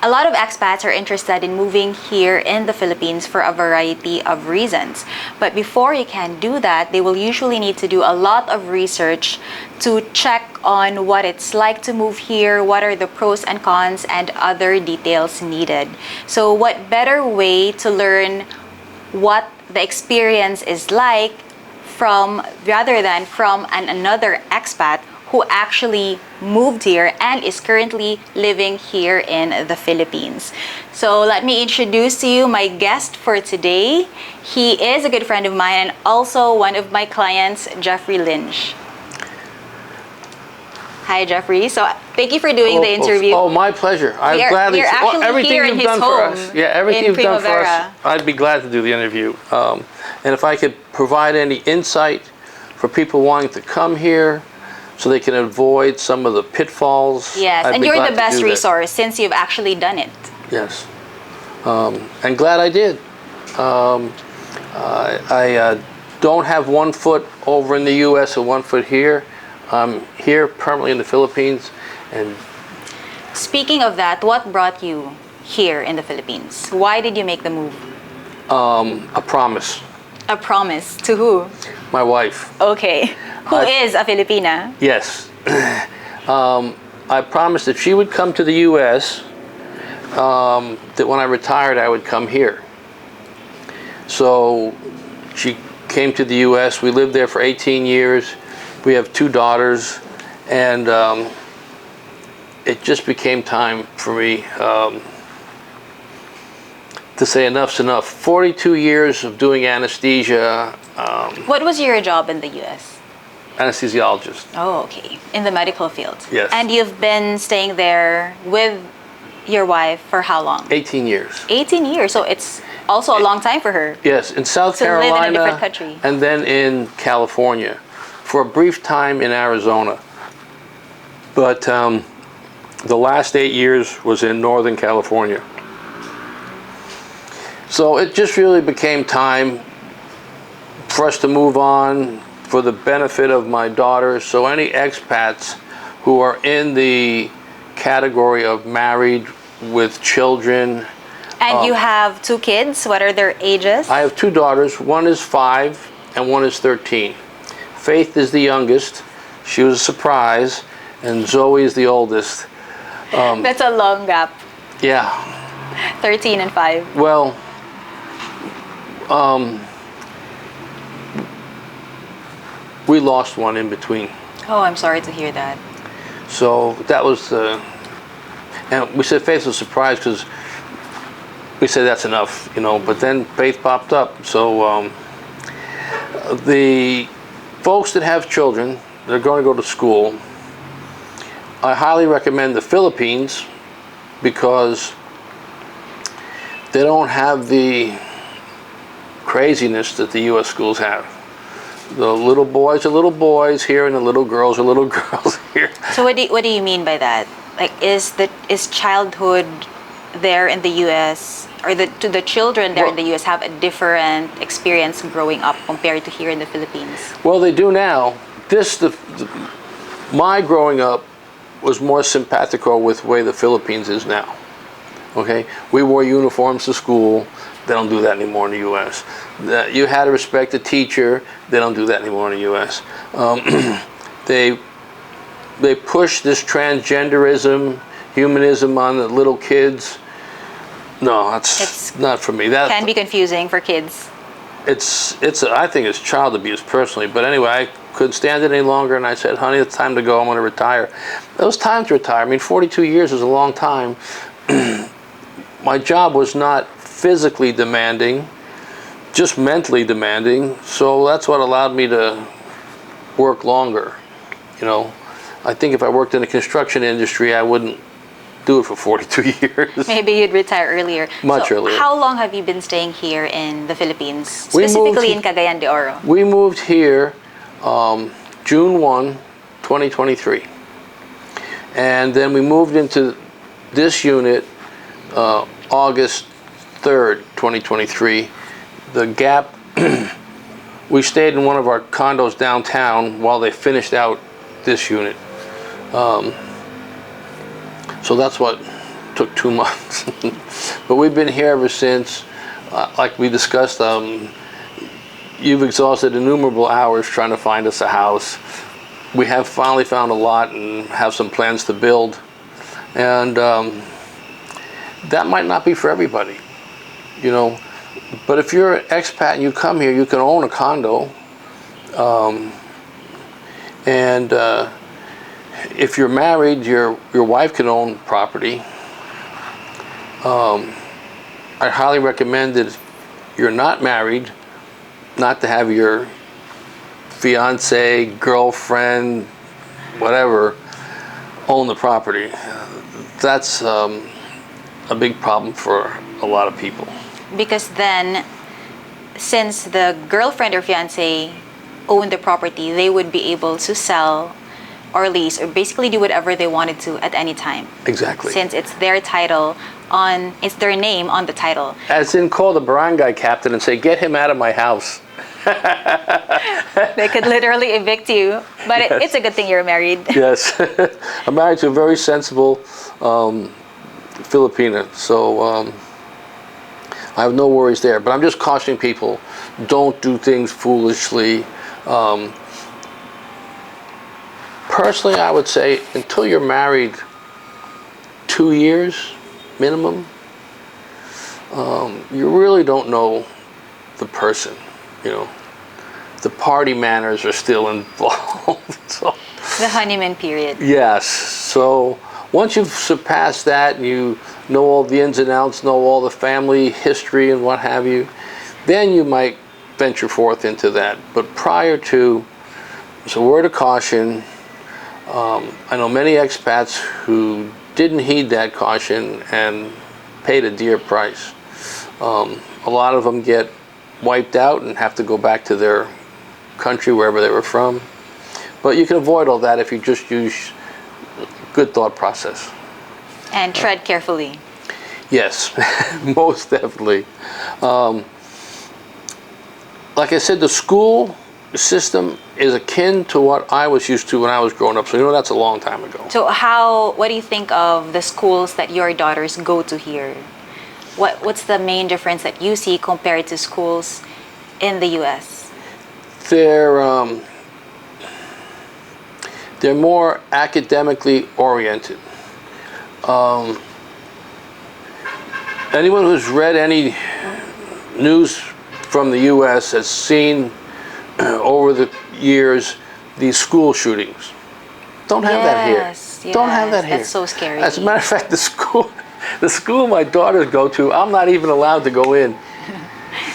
A lot of expats are interested in moving here in the Philippines for a variety of reasons. But before you can do that, they will usually need to do a lot of research to check on what it's like to move here, what are the pros and cons, and other details needed. So what better way to learn what the experience is like rather than from another expat who actually moved here and is currently living here in the Philippines. So let me introduce to you my guest for today. He is a good friend of mine and also one of my clients, Jeffrey Lynch. Hi, Jeffrey. So thank you for doing the interview. Oh, my pleasure. I'm glad you're actually everything here you've in his done home for us. Yeah, everything in you've done for us. Primavera. I'd be glad to do the interview. And if I could provide any insight for people wanting to come here, so they can avoid some of the pitfalls. Yes, I'd and be you're glad the to best do that. resource since you've actually done it. Yes, and glad I did. I don't have 1 foot over in the U.S. and 1 foot here. I'm here permanently in the Philippines. And Speaking of that, what brought you here in the Philippines? Why did you make the move? a promise. A promise to who? My wife. Okay. Who is a Filipina? Yes. I promised if she would come to the U.S., that when I retired, I would come here. So she came to the U.S. We lived there for 18 years. We have 2 daughters, and it just became time for me to say enough's enough. 42 years of doing anesthesia. What was your job in the U.S.? Anesthesiologist. Oh, okay. In the medical field. Yes. And you've been staying there with your wife for how long? 18 years. 18 years. So it's also a long time for her. Yes, in South To Carolina, live in a different country. and then in California, for a brief time in Arizona. But the last 8 years was in Northern California. So it just really became time for us to move on for the benefit of my daughters. So any expats who are in the category of married with children. And you have 2 kids. What are their ages? I have 2 daughters. One is 5 and one is 13. Faith is the youngest. She was a surprise. And Zoe is the oldest. That's a long gap. Yeah. 13 and 5. Well, we lost one in between. Oh, I'm sorry to hear that. So that was and we said Faith was surprised because we said that's enough, you know, but then Faith popped up. So the folks that have children, they're going to go to school. I highly recommend the Philippines because they don't have the craziness that the U.S. schools have. The little boys are little boys here, and the little girls are little girls here. So what do you mean by that? Like, is childhood there in the U.S. or to the children there in the U.S. have a different experience growing up compared to here in the Philippines? Well, they do now. My growing up was more simpatico with the way the Philippines is now. Okay, we wore uniforms to school. They don't do that anymore in the U.S. You had to respect the teacher. They don't do that anymore in the U.S. They push this transgenderism, humanism on the little kids. No, it's not for me. That can be confusing for kids. I think it's child abuse personally. But anyway, I couldn't stand it any longer, and I said, honey, it's time to go. I'm going to retire. It was time to retire. I mean, 42 years is a long time. My job was not physically demanding, just mentally demanding. So that's what allowed me to work longer. You know, I think if I worked in the construction industry, I wouldn't do it for 42 years. Maybe you'd retire earlier. Much earlier. How long have you been staying here in the Philippines, specifically in Cagayan de Oro? We moved here June 1, 2023. And then we moved into this unit August 3rd, 2023. The gap, we stayed in one of our condos downtown while they finished out this unit. So that's what took 2 months. But we've been here ever since. Like we discussed, you've exhausted innumerable hours trying to find us a house. We have finally found a lot and have some plans to build. And that might not be for everybody, you know. But if you're an expat and you come here, you can own a condo. And if you're married, your wife can own property. I highly recommend that if you're not married, not to have your fiance, girlfriend, whatever, own the property. That's a big problem for a lot of people. Because then, since the girlfriend or fiance owned the property, they would be able to sell or lease or basically do whatever they wanted to at any time. Exactly. Since it's their title it's their name on the title. As in, call the barangay captain and say, "Get him out of my house." They could literally evict you, but Yes. it's a good thing you're married. Yes. I'm married to a very sensible Filipina, so I have no worries there. But I'm just cautioning people, don't do things foolishly. Personally, I would say until you're married 2 years minimum, you really don't know the person, you know. The party manners are still involved. So, The honeymoon period. yes. So once you've surpassed that and you know all the ins and outs, know all the family history and what have you, then you might venture forth into that. But prior to, it's a word of caution. I know many expats who didn't heed that caution and paid a dear price. A lot of them get wiped out and have to go back to their country, wherever they were from. But you can avoid all that if you just use good thought process. And tread carefully. Yes, most definitely. Like I said, the school system is akin to what I was used to when I was growing up. So, you know, that's a long time ago. So what do you think of the schools that your daughters go to here? What's the main difference that you see compared to schools in the U.S.? They're more academically oriented. Anyone who's read any news from the U.S. has seen over the years these school shootings. Don't have that here. Yes, Don't have that here. That's so scary. As a matter of fact, the school my daughters go to, I'm not even allowed to go in.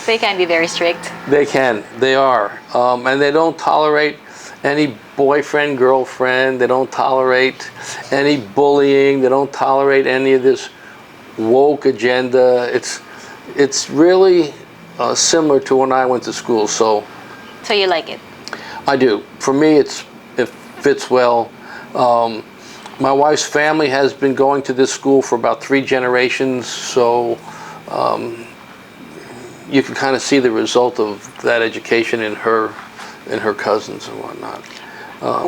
They can be very strict. They can. They are. And they don't tolerate any boyfriend, girlfriend. They don't tolerate any bullying. They don't tolerate any of this woke agenda. It's really similar to when I went to school. So you like it? I do. For me, it fits well. My wife's family has been going to this school for about 3 generations, so you can kind of see the result of that education in her cousins and whatnot.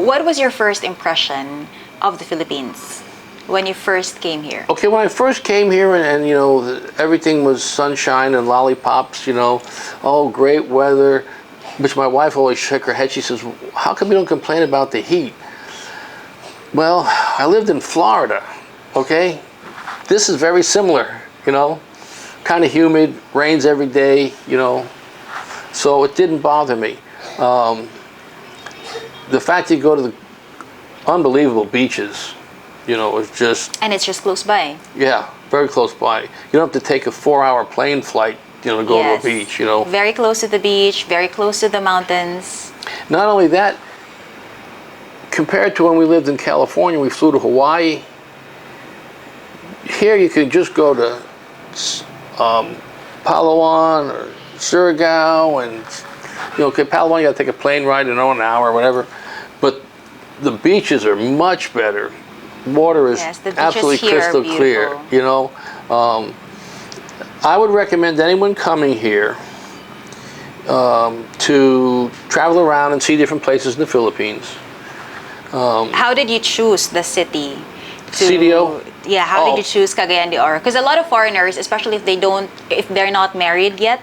What was your first impression of the Philippines when you first came here? Okay, when I first came here and you know, everything was sunshine and lollipops, you know, oh, great weather, which my wife always shook her head. She says, how come you don't complain about the heat? Well, I lived in Florida, okay? This is very similar, you know, kind of humid, rains every day, you know, so it didn't bother me. The fact that you go to the unbelievable beaches, you know, it's just... And it's just close by. Yeah, very close by. You don't have to take a 4-hour plane flight, you know, to go to a beach, you know. Very close to the beach, very close to the mountains. Not only that, compared to when we lived in California, we flew to Hawaii. Here you can just go to Palawan or Surigao, and you know, okay, Palawan you got to take a plane ride, you know, an hour or whatever. But the beaches are much better. Water is absolutely crystal clear. You know, I would recommend anyone coming here to travel around and see different places in the Philippines. How did you choose the city? CDO? Yeah, how did Oh. you choose Cagayan de Oro? Because a lot of foreigners, especially if they're not married yet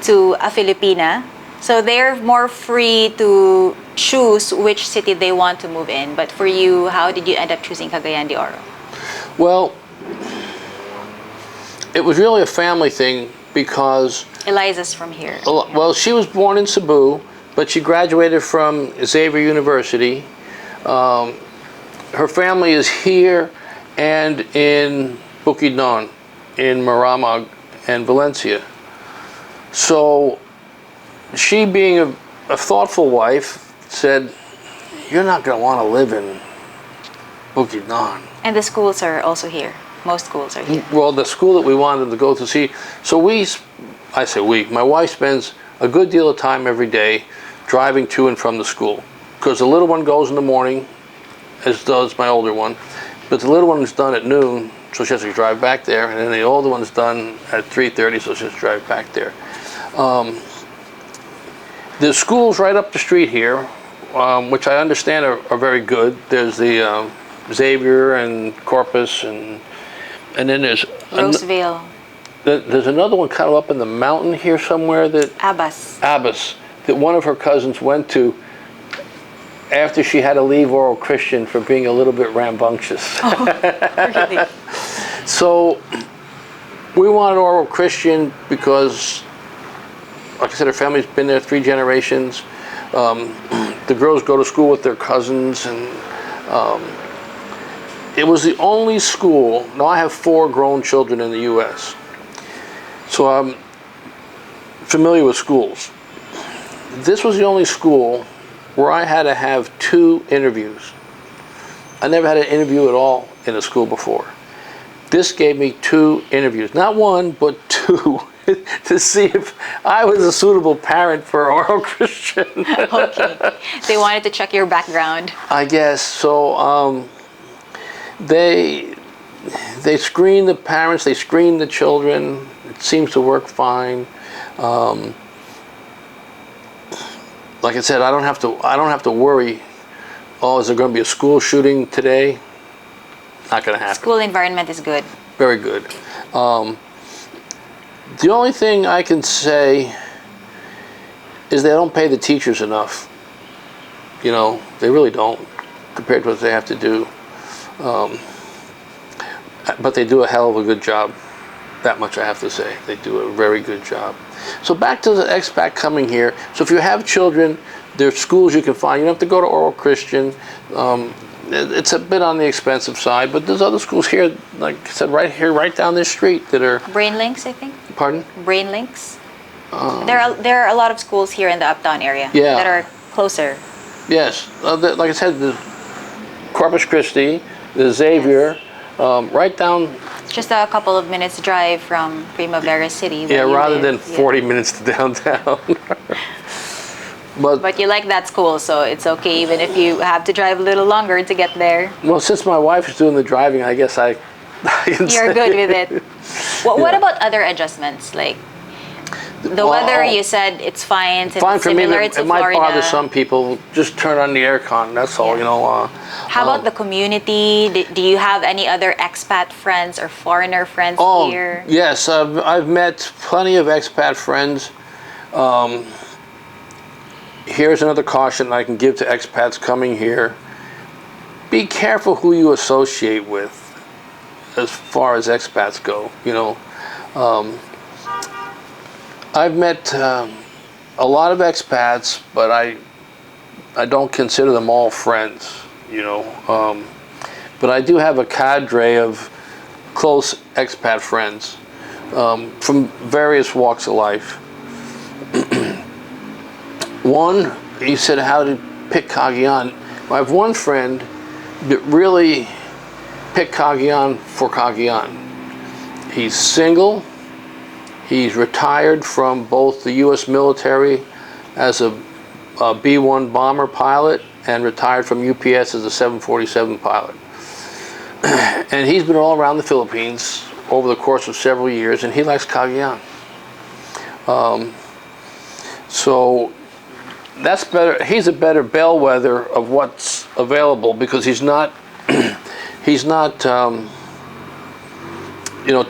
to a Filipina, so they're more free to choose which city they want to move in. But for you, how did you end up choosing Cagayan de Oro? Well, it was really a family thing because, Eliza's from here. well, she was born in Cebu, but she graduated from Xavier University. Her family is here and in Bukidnon, in Maramag and Valencia. So she, being a thoughtful wife, said, "You're not going to want to live in Bukidnon." And the schools are also here. Most schools are here. Well, the school that we wanted to go to see, so I say we, my wife spends a good deal of time every day driving to and from the school. Because the little one goes in the morning, as does my older one, but the little one is done at noon, so she has to drive back there, and then the older one's done at 3:30, so she has to drive back there. The schools right up the street here, which I understand are very good. There's the Xavier and Corpus, and then there's Roseville, there's another one kind of up in the mountain here somewhere that Abbas. that one of her cousins went to after she had to leave Oral Christian for being a little bit rambunctious. Really? So we wanted Oral Christian because, like I said, her family's been there 3 generations. The girls go to school with their cousins, and it was the only school. Now I have 4 grown children in the U.S., so I'm familiar with schools. This was the only school where I had to have 2 interviews. I never had an interview at all in a school before. This gave me 2 interviews, not 1, but 2, to see if I was a suitable parent for Oral Christian. Okay. They wanted to check your background. I guess so. They screen the parents, they screen the children. It seems to work fine. Like I said, I don't have to worry. Oh, is there going to be a school shooting today? Not going to happen. School environment is good. Very good. The only thing I can say is they don't pay the teachers enough. You know, they really don't, compared to what they have to do. But they do a hell of a good job. That much I have to say. They do a very good job. So back to the expat coming here. So if you have children, there's schools you can find. You don't have to go to Oral Christian. It's a bit on the expensive side, but there's other schools here, like I said, right here, right down this street that are... Brain Links, I think. Pardon? Brain Links. There are a lot of schools here in the Uptown area that are closer. Yes. Like I said, the Corpus Christi, the Xavier, right down... Just a couple of minutes drive from Primavera City. Yeah, rather than 40 minutes to downtown. But you like that school, so it's okay even if you have to drive a little longer to get there. Well, since my wife is doing the driving, I guess I can You're say. good with it. What about other adjustments? Like the weather, you said it's fine. Fine It's for me. similar It to might Florida. bother some people. Just turn on the aircon. That's all. You know. How about the community? Do you have any other expat friends or foreigner friends here? Yes, I've met plenty of expat friends. Here's another caution I can give to expats coming here. Be careful who you associate with as far as expats go. You know, I've met a lot of expats, but I don't consider them all friends. You know, but I do have a cadre of close expat friends from various walks of life. One, he said, how to pick Cagayan. I have one friend that really picked Cagayan for Cagayan. He's single. He's retired from both the U.S. military as a B-1 bomber pilot and retired from UPS as a 747 pilot. And he's been all around the Philippines over the course of several years, and he likes Cagayan. So that's better. He's a better bellwether of what's available because he's not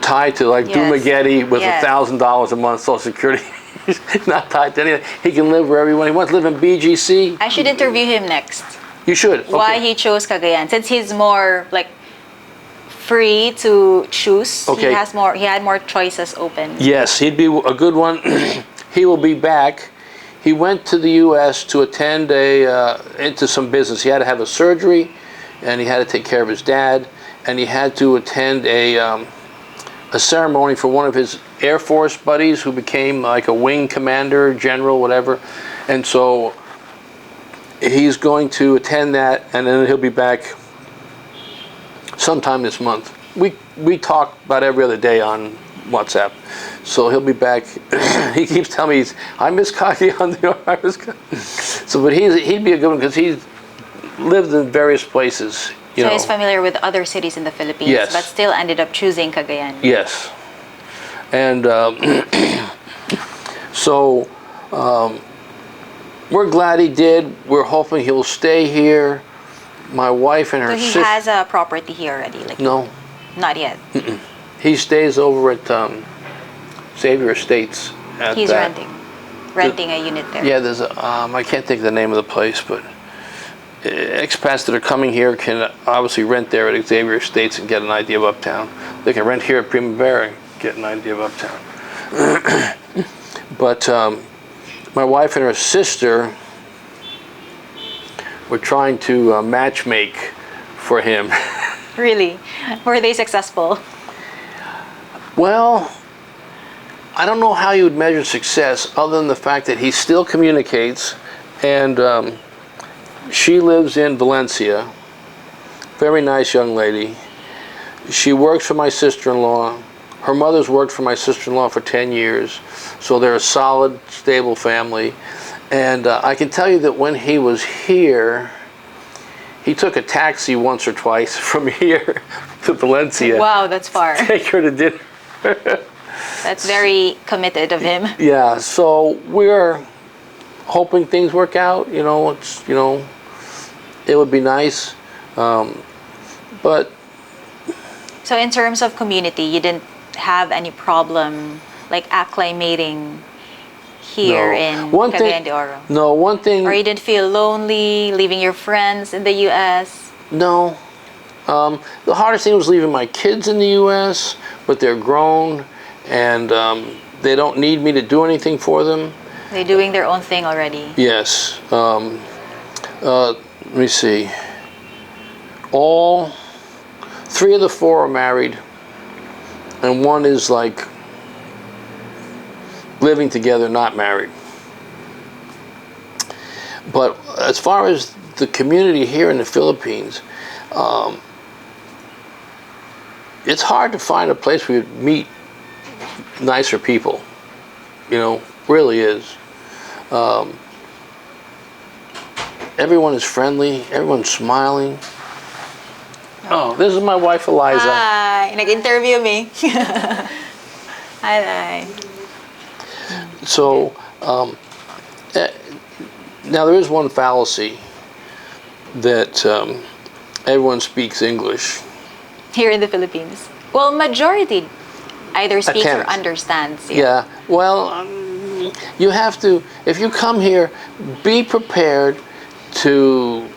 tied to like Yes. Dumageddon with Yes. $1,000 a month Social Security. He's not tied to anything. He can live wherever he wants. He wants to live in BGC. I should interview him next. You should. Why Okay. he chose Cagayan, since he's more like free to choose. Okay. He had more choices open. Yes, he'd be a good one. He will be back. He went to the U.S. to attend into some business. He had to have a surgery, and he had to take care of his dad, and he had to attend a ceremony for one of his Air Force buddies who became like a wing commander, general, whatever. And so he's going to attend that, and then he'll be back sometime this month. We talk about every other day on WhatsApp, so he'll be back. He keeps telling me I miss Cagayan de Oro. So, but he'd be a good one because he's lived in various places. So he's familiar with other cities in the Philippines, Yes. but still ended up choosing Cagayan. Yes, and so we're glad he did. We're hoping he'll stay here. My wife and her So he sister. has a property here already? Like, No, not yet. he stays over at Xavier Estates. He's renting a unit there. Yeah, there's I can't think of the name of the place, but expats that are coming here can obviously rent there at Xavier Estates and get an idea of Uptown. They can rent here at Primavera and get an idea of Uptown. But my wife and her sister were trying to matchmake for him. Really? Were they successful? Well, I don't know how you would measure success other than the fact that he still communicates, and she lives in Valencia. Very nice young lady. She works for my sister-in-law. Her mother's worked for my sister-in-law for 10 years, so they're a solid, stable family. And I can tell you that when he was here, he took a taxi once or twice from here to Valencia. Wow, that's far. Take her to dinner. That's very committed of him. Yeah, so we're hoping things work out. It would be nice, but So in terms of community, you didn't have any problem like acclimating here No. in One thing- Cagayan de Oro? no, one thing. Or you didn't feel lonely leaving your friends in the U.S.? No. The hardest thing was leaving my kids in the U.S., but they're grown, and they don't need me to do anything for them. They're doing their own thing already. Yes. Let me see. All 3 of the 4 are married, and 1 is like living together, not married. But as far as the community here in the Philippines, it's hard to find a place where you meet nicer people. Really is. Everyone is friendly. Everyone's smiling. Oh, this is my wife, Eliza. Hi! Nag-interview me. Hi. So, now there is one fallacy that everyone speaks English. Here in the Philippines. Well, majority either speaks or Attempt. understands. Yeah. Well, you have to, if you come here, be prepared to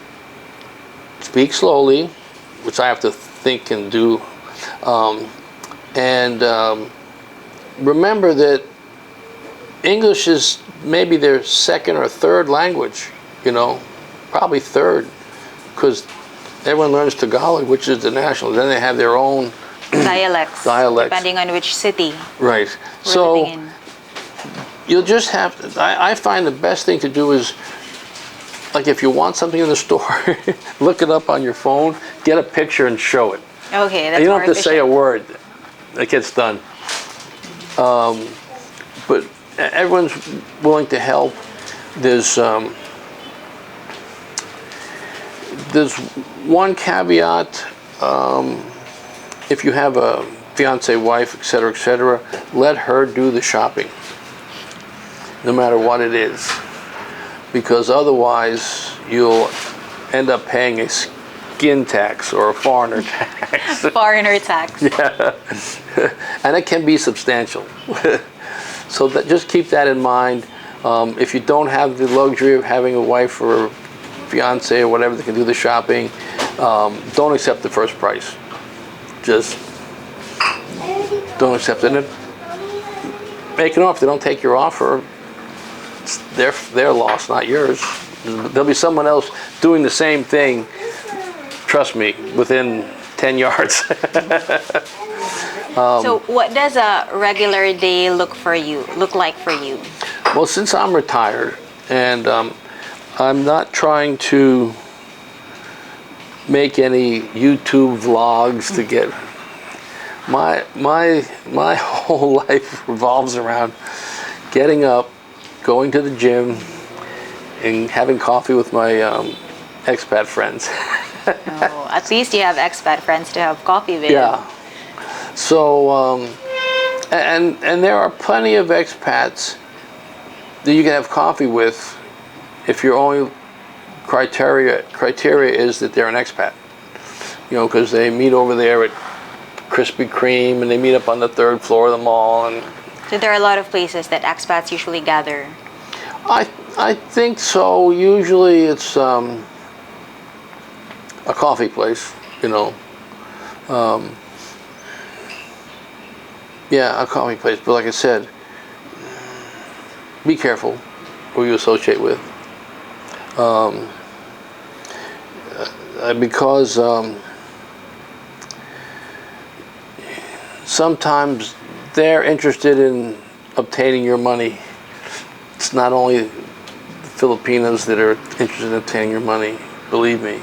speak slowly, which I have to think and do, and remember that English is maybe their second or third language, probably third, because everyone learns Tagalog, which is the national. Then they have their own Dialects. Dialects. Depending on which city right. we're So living in. you'll just have to, I find the best thing to do is, like if you want something in the store, look it up on your phone, get a picture and show it. Okay, that's And you don't more have to say a efficient. word. It gets done. But everyone's willing to help. There's one caveat. If you have a fiance, wife, etc., let her do the shopping, no matter what it is, because otherwise you'll end up paying a skin tax or a foreigner tax. tax. Foreigner tax. Yeah. And it can be substantial. So just keep that in mind. If you don't have the luxury of having a wife or a fiance or whatever that can do the shopping, don't accept the first price. Just don't accept it. And make an offer. If they don't take your offer, it's their loss, not yours. There'll be someone else doing the same thing, trust me, within 10 yards. So what does a regular day look like for you? Well, since I'm retired and I'm not trying to make any YouTube vlogs to get my whole life revolves around getting up, going to the gym, and having coffee with my expat friends. Oh, at least you have expat friends to have coffee with. Yeah. So, and there are plenty of expats that you can have coffee with if your only criteria is that they're an expat. You know, because they meet over there at Krispy Kreme and they meet up on the 3rd floor of the mall. And So there are a lot of places that expats usually gather. I think so. Usually it's a coffee place, you know. Yeah, a coffee place. But like I said, be careful who you associate with. Because sometimes they're interested in obtaining your money. It's not only Filipinos that are interested in obtaining your money, believe me.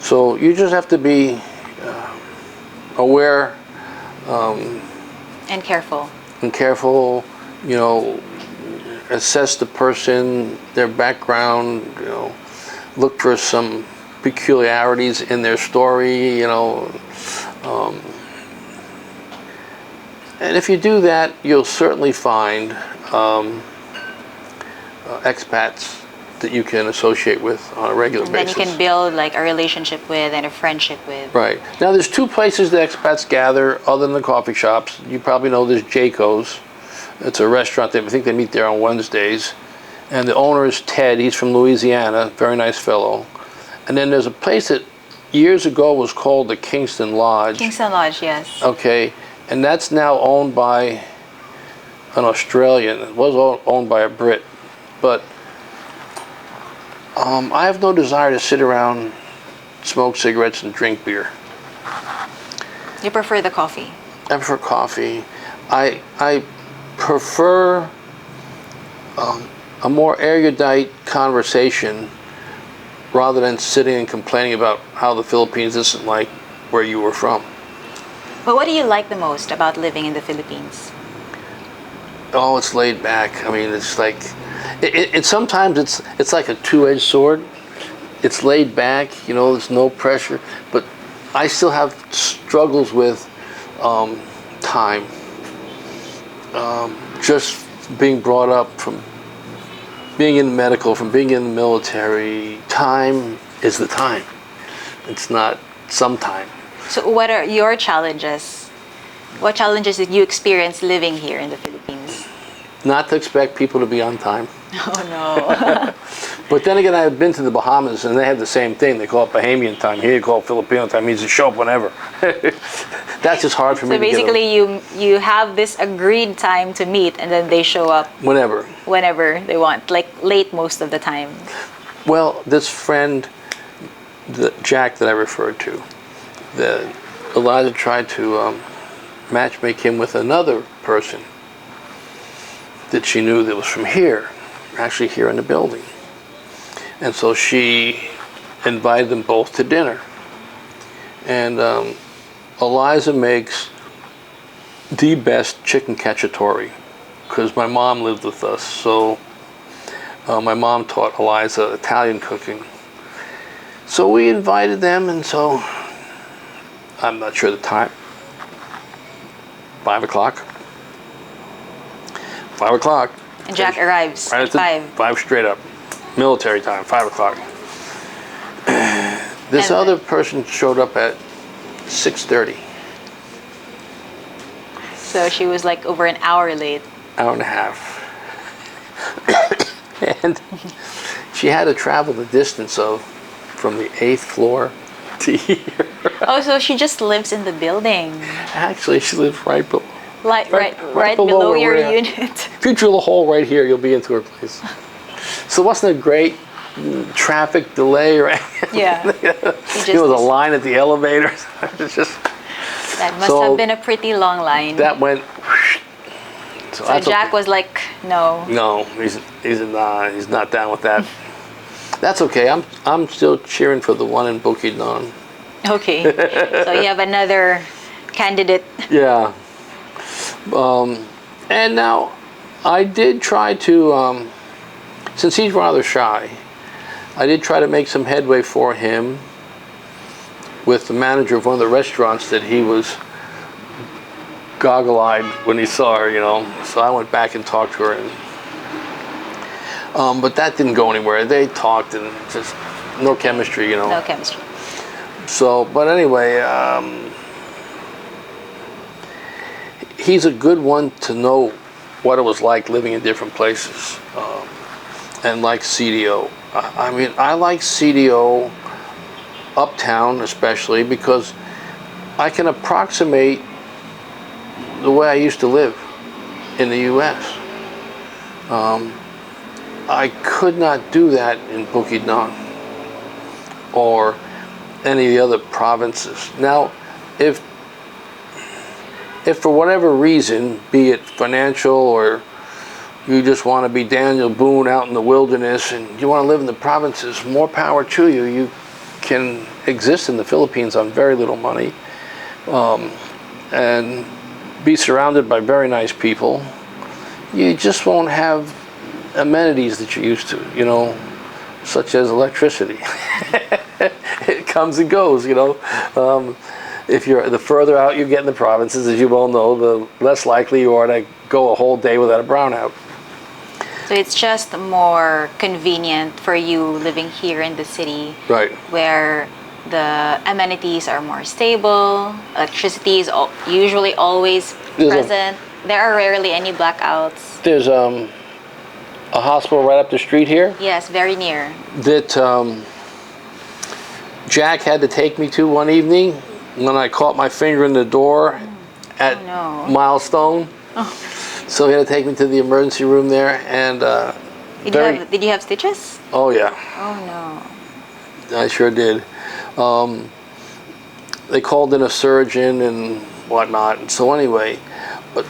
So you just have to be aware And careful. and careful, you know, assess the person, their background, you know, look for some peculiarities in their story, you know. And if you do that, you'll certainly find expats that you can associate with on a regular And then basis. you can build like a relationship with and a friendship with. Right. Now, there's 2 places that expats gather other than the coffee shops. You probably know there's Jayco's. It's a restaurant. I think they meet there on Wednesdays. And the owner is Ted. He's from Louisiana. Very nice fellow. And then there's a place that years ago was called the Kingston Lodge. Kingston Lodge, yes. Okay. And that's now owned by an Australian. It was owned by a Brit. But I have no desire to sit around, smoke cigarettes, and drink beer. You prefer the coffee? I prefer coffee. I prefer a more erudite conversation rather than sitting and complaining about how the Philippines isn't like where you were from. But what do you like the most about living in the Philippines? Oh, it's laid back. I mean, it's like, it sometimes it's like a two-edged sword. It's laid back, you know, there's no pressure, but I still have struggles with time. Just being brought up from being in medical, from being in the military, time is the time. It's not some time. So what are your challenges? What challenges did you experience living here in the Philippines? Not to expect people to be on time. Oh no. But then again, I've been to the Bahamas and they have the same thing. They call it Bahamian time. Here you call it Filipino time. It means to show up whenever. That's just hard for me So to get over. basically you have this agreed time to meet and then they show up Whenever. whenever they want, like late most of the time. Well, this friend, Jack that I referred to, Eliza tried to matchmake him with another person that she knew that was from here, actually here in the building. And so she invited them both to dinner. And Eliza makes the best chicken cacciatore because my mom lived with us. So my mom taught Eliza Italian cooking. So we invited them, and so I'm not sure the time. 5 o'clock. 5 o'clock. And Jack arrives Right at 5. 5 straight up. Military time, 5 o'clock. This And other person showed up at 6:30, so she was like over an hour late. hour and a half. And she had to travel the distance of from the 8th floor to here. Oh, so she just lives in the building, Actually, she lives right below. like right right below below where your we're at. unit. If you drill a hole right here, you'll be into her place. So wasn't it great? Traffic delay or anything? Yeah. There was a line at the elevator. It's just That must So- have been a pretty long line. that went. So that's Jack okay. was like, no. No, he's not down with that. That's okay. I'm still cheering for the one in Bukidnon. Okay. So you have another candidate. Yeah. And now, I did try to, since he's rather shy, I did try to make some headway for him with the manager of one of the restaurants that he was goggle-eyed when he saw her, So I went back and talked to her, but that didn't go anywhere. They talked and just no chemistry, No chemistry. So, but anyway, he's a good one to know what it was like living in different places, and like CDO. I mean, I like CDO uptown especially because I can approximate the way I used to live in the U.S. I could not do that in Bukidnon or any of the other provinces. Now, if for whatever reason, be it financial or you just want to be Daniel Boone out in the wilderness and you want to live in the provinces, more power to you. You can exist in the Philippines on very little money and be surrounded by very nice people. You just won't have amenities that you used to, such as electricity. It comes and goes, If you're the further out you get in the provinces, as you well know, the less likely you are to go a whole day without a brownout. So it's just more convenient for you living here in the city, Right. where the amenities are more stable. Electricity is usually always present. There are rarely any blackouts. There's a hospital right up the street here Yes, very near. that Jack had to take me to one evening when I caught my finger in the door at no. Milestone. So he had to take me to the emergency room there, and Did you have stitches? oh yeah, Oh no. I sure did. They called in a surgeon and whatnot. And so anyway, but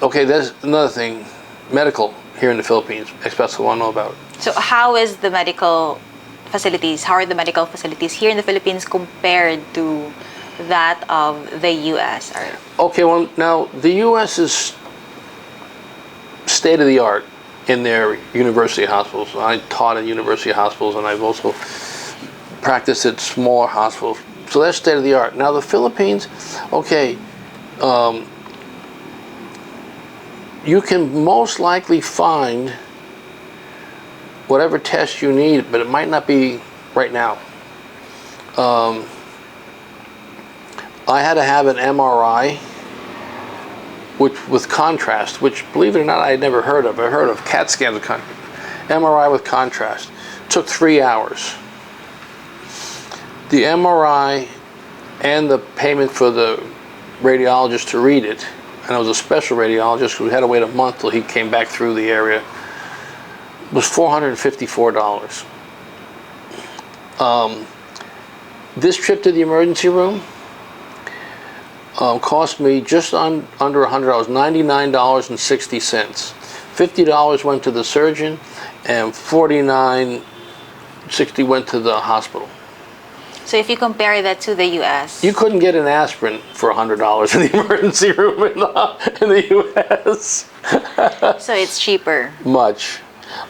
okay, there's another thing, medical here in the Philippines. Expats want to know about. So how is the medical facilities? How are the medical facilities here in the Philippines compared to that of the U.S.? Okay, well now the U.S. is state of the art in their university hospitals. I taught at university hospitals, and I've also practiced at smaller hospitals. So that's state of the art. Now the Philippines, okay, you can most likely find whatever test you need, but it might not be right now. I had to have an MRI, with contrast, which, believe it or not, I had never heard of. I heard of CAT scans with contrast. MRI with contrast. Took 3 hours. The MRI and the payment for the radiologist to read it, and it was a special radiologist who had to wait a month till he came back through the area, was $454. This trip to the emergency room cost me just under $100, $99.60. $50 went to the surgeon, and $49.60 went to the hospital. So if you compare that to the U.S., You couldn't get an aspirin for $100 in the emergency room in the U.S. so it's cheaper. Much.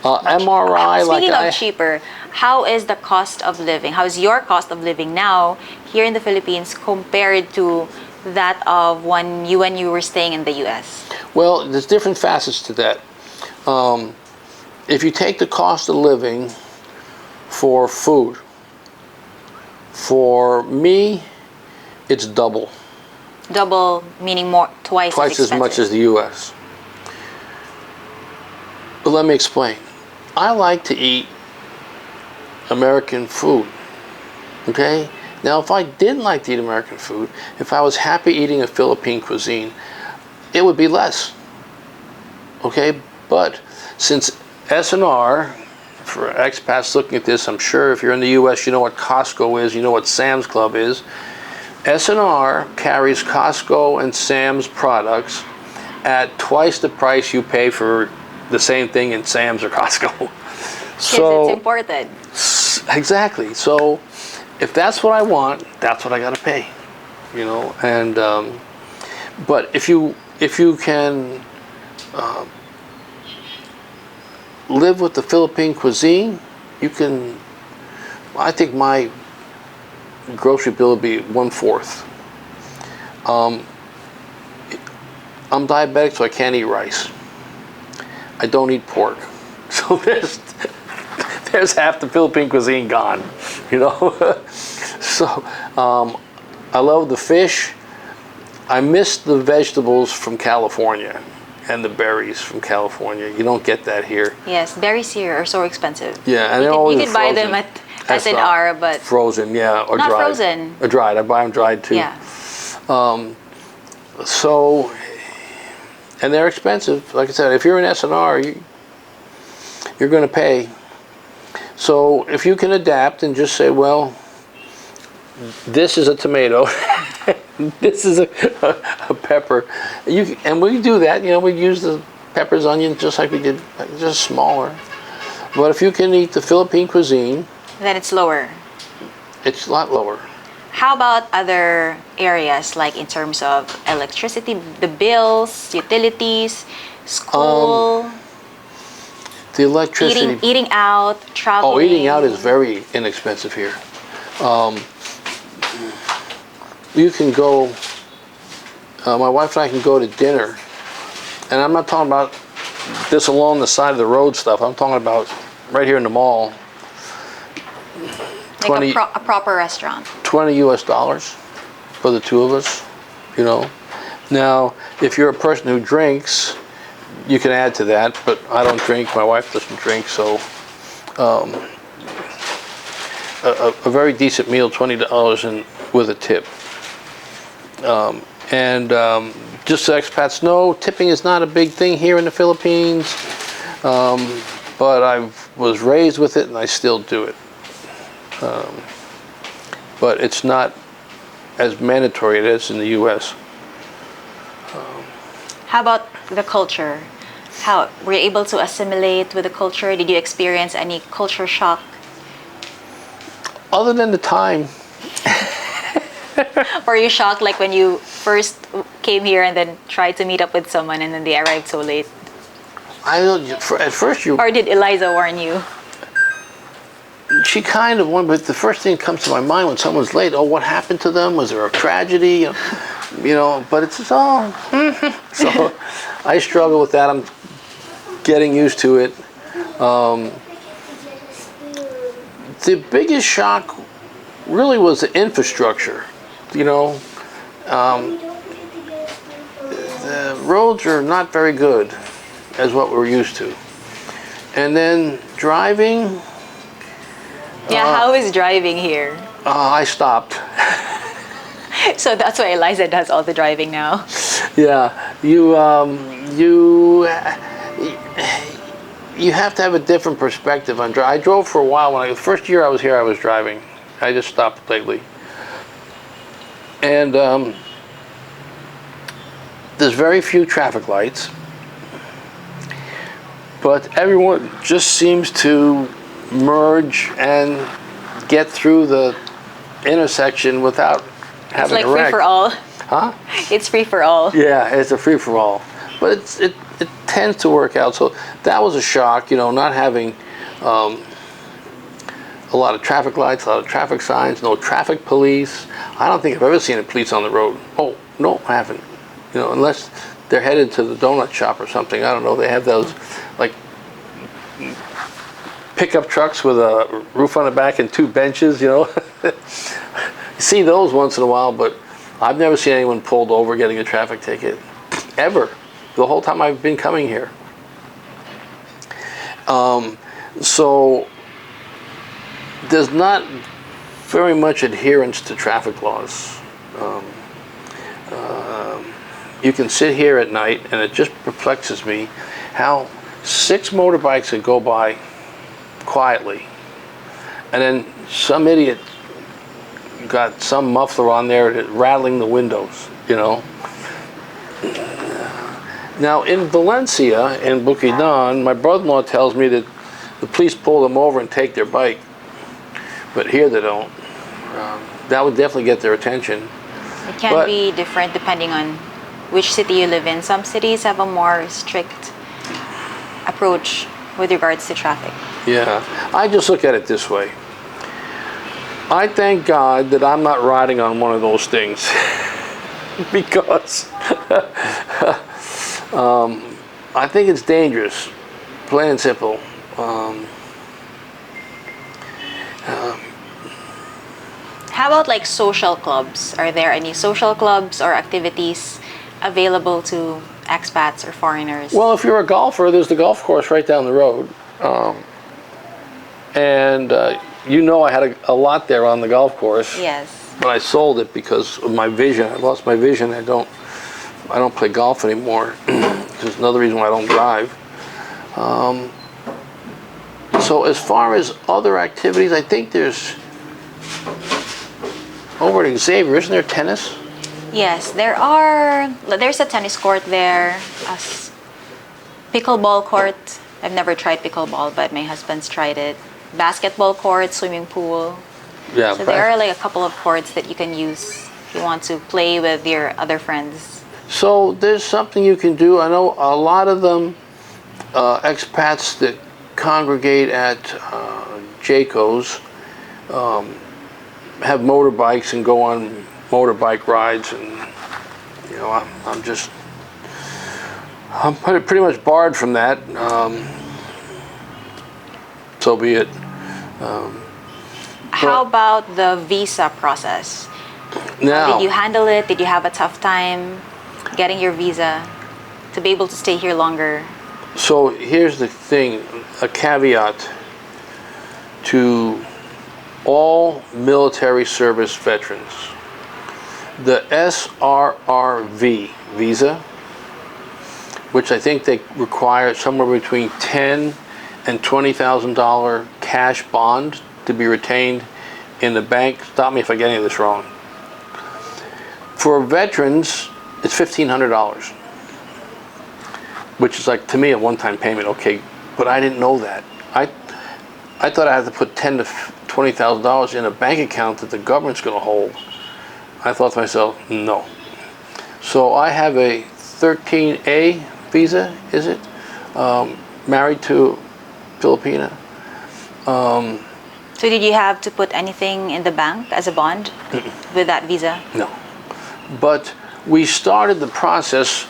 MRI, Speaking of cheaper, how is the cost of living? How is your cost of living now here in the Philippines compared to that of when you were staying in the U.S.? Well, there's different facets to that. If you take the cost of living for food, For me, it's double. Double meaning more, twice Twice as much as the U.S. But let me explain. I like to eat American food, okay? Now, if I didn't like to eat American food, if I was happy eating a Philippine cuisine, it would be less, okay? But since S&R, for expats looking at this, I'm sure if you're in the U.S., you know what Costco is, you know what Sam's Club is. S&R carries Costco and Sam's products at twice the price you pay for the same thing in Sam's or Costco. So it's imported. Exactly. So if that's what I want, that's what I got to pay. You know, and but if you can live with the Philippine cuisine, you can. I think my grocery bill would be 1/4. I'm diabetic, so I can't eat rice. I don't eat pork, so there's half the Philippine cuisine gone, you know. So I love the fish. I miss the vegetables from California and the berries from California. You don't get that here. Yes, berries here are so expensive. Yeah, and they're always you can buy them at S&R, but frozen, yeah, or not dried. Frozen. Or dried. I buy them dried too. Yeah. So, and they're expensive. Like I said, if you're in S&R, you're going to pay. So if you can adapt and just say, well, this is a tomato, this is a pepper, and we do that. You know, we use the peppers, onions, just like we did, just smaller. But if you can eat the Philippine cuisine, then it's lower. it's a lot lower. How about other areas, like in terms of electricity, the bills, utilities, school, The electricity. eating out, traveling? Oh, eating out is very inexpensive here. You can go, my wife and I can go to dinner, and I'm not talking about this along the side of the road stuff. I'm talking about right here in the mall. Like a proper restaurant. $20 US for the two of us, you know. Now, if you're a person who drinks, you can add to that, but I don't drink, my wife doesn't drink, so a very decent meal, $20 and with a tip. Just so expats know, tipping is not a big thing here in the Philippines, but I was raised with it and I still do it. But it's not as mandatory as it is in the U.S. How about the culture? How were you able to assimilate with the culture? Did you experience any culture shock? Other than the time. Were you shocked, like when you first came here and then tried to meet up with someone and then they arrived so late? At first you... Or did Eliza warn you? She kind of warned, but the first thing that comes to my mind when someone's late, oh, what happened to them? Was there a tragedy? You know, but it's just, oh. So I struggle with that. I'm getting used to it. The biggest shock really was the infrastructure. You know, the roads are not very good as what we're used to. And then driving. Yeah, how is driving here? I stopped. So that's why Eliza does all the driving now. Yeah, you have to have a different perspective on driving. I drove for a while. The first year I was here, I was driving. I just stopped lately. And there's very few traffic lights, but everyone just seems to merge and get through the intersection without having a wreck. It's like free for all. Huh? It's free for all. Yeah, it's a free for all, but it tends to work out. So that was a shock, you know, not having a lot of traffic lights, a lot of traffic signs, no traffic police. I don't think I've ever seen a police on the road. Oh, no, I haven't. You know, unless they're headed to the donut shop or something. I don't know. They have those like pickup trucks with a roof on the back and two benches, you know. see those once in a while, but I've never seen anyone pulled over getting a traffic ticket, ever, the whole time I've been coming here. So there's not very much adherence to traffic laws. You can sit here at night, and it just perplexes me how 6 motorbikes that go by quietly, and then some idiot got some muffler on there that rattling the windows, you know. Now in Valencia, in Bukidnon, my brother-in-law tells me that the police pull them over and take their bike, but here they don't. That would definitely get their attention. It can be different depending on which city you live in. Some cities have a more strict approach with regards to traffic. Yeah, I just look at it this way. I thank God that I'm not riding on one of those things because I think it's dangerous, plain and simple. How about like social clubs? Are there any social clubs or activities available to expats or foreigners? Well, if you're a golfer, there's the golf course right down the road. You know, I had a lot there on the golf course. Yes. But I sold it because of my vision. I lost my vision. I don't play golf anymore. There's another reason why I don't drive. So as far as other activities, I think there's over at Xavier, isn't there tennis? Yes, there's a tennis court there, a pickleball court. I've never tried pickleball, but my husband's tried it. Basketball court, swimming pool. Yeah. So there are like a couple of courts that you can use if you want to play with your other friends. So there's something you can do. I know a lot of them, expats that congregate at Jayco's, have motorbikes and go on motorbike rides, and you know, I'm pretty much barred from that. So be it. How about the visa process? Now, How did you handle it? Did you have a tough time getting your visa to be able to stay here longer? so here's the thing, a caveat to all military service veterans. The SRRV visa, which I think they require somewhere between $10,000 and $20,000 cash bond to be retained in the bank. Stop me if I get any of this wrong. For veterans, it's $1,500, which is like, to me, a one-time payment. Okay, but I didn't know that. I thought I had to put $10,000 to $20,000 in a bank account that the government's going to hold. I thought to myself, no. So I have a 13A visa, is it? Married to Filipina. So did you have to put anything in the bank as a bond with that visa? No. But we started the process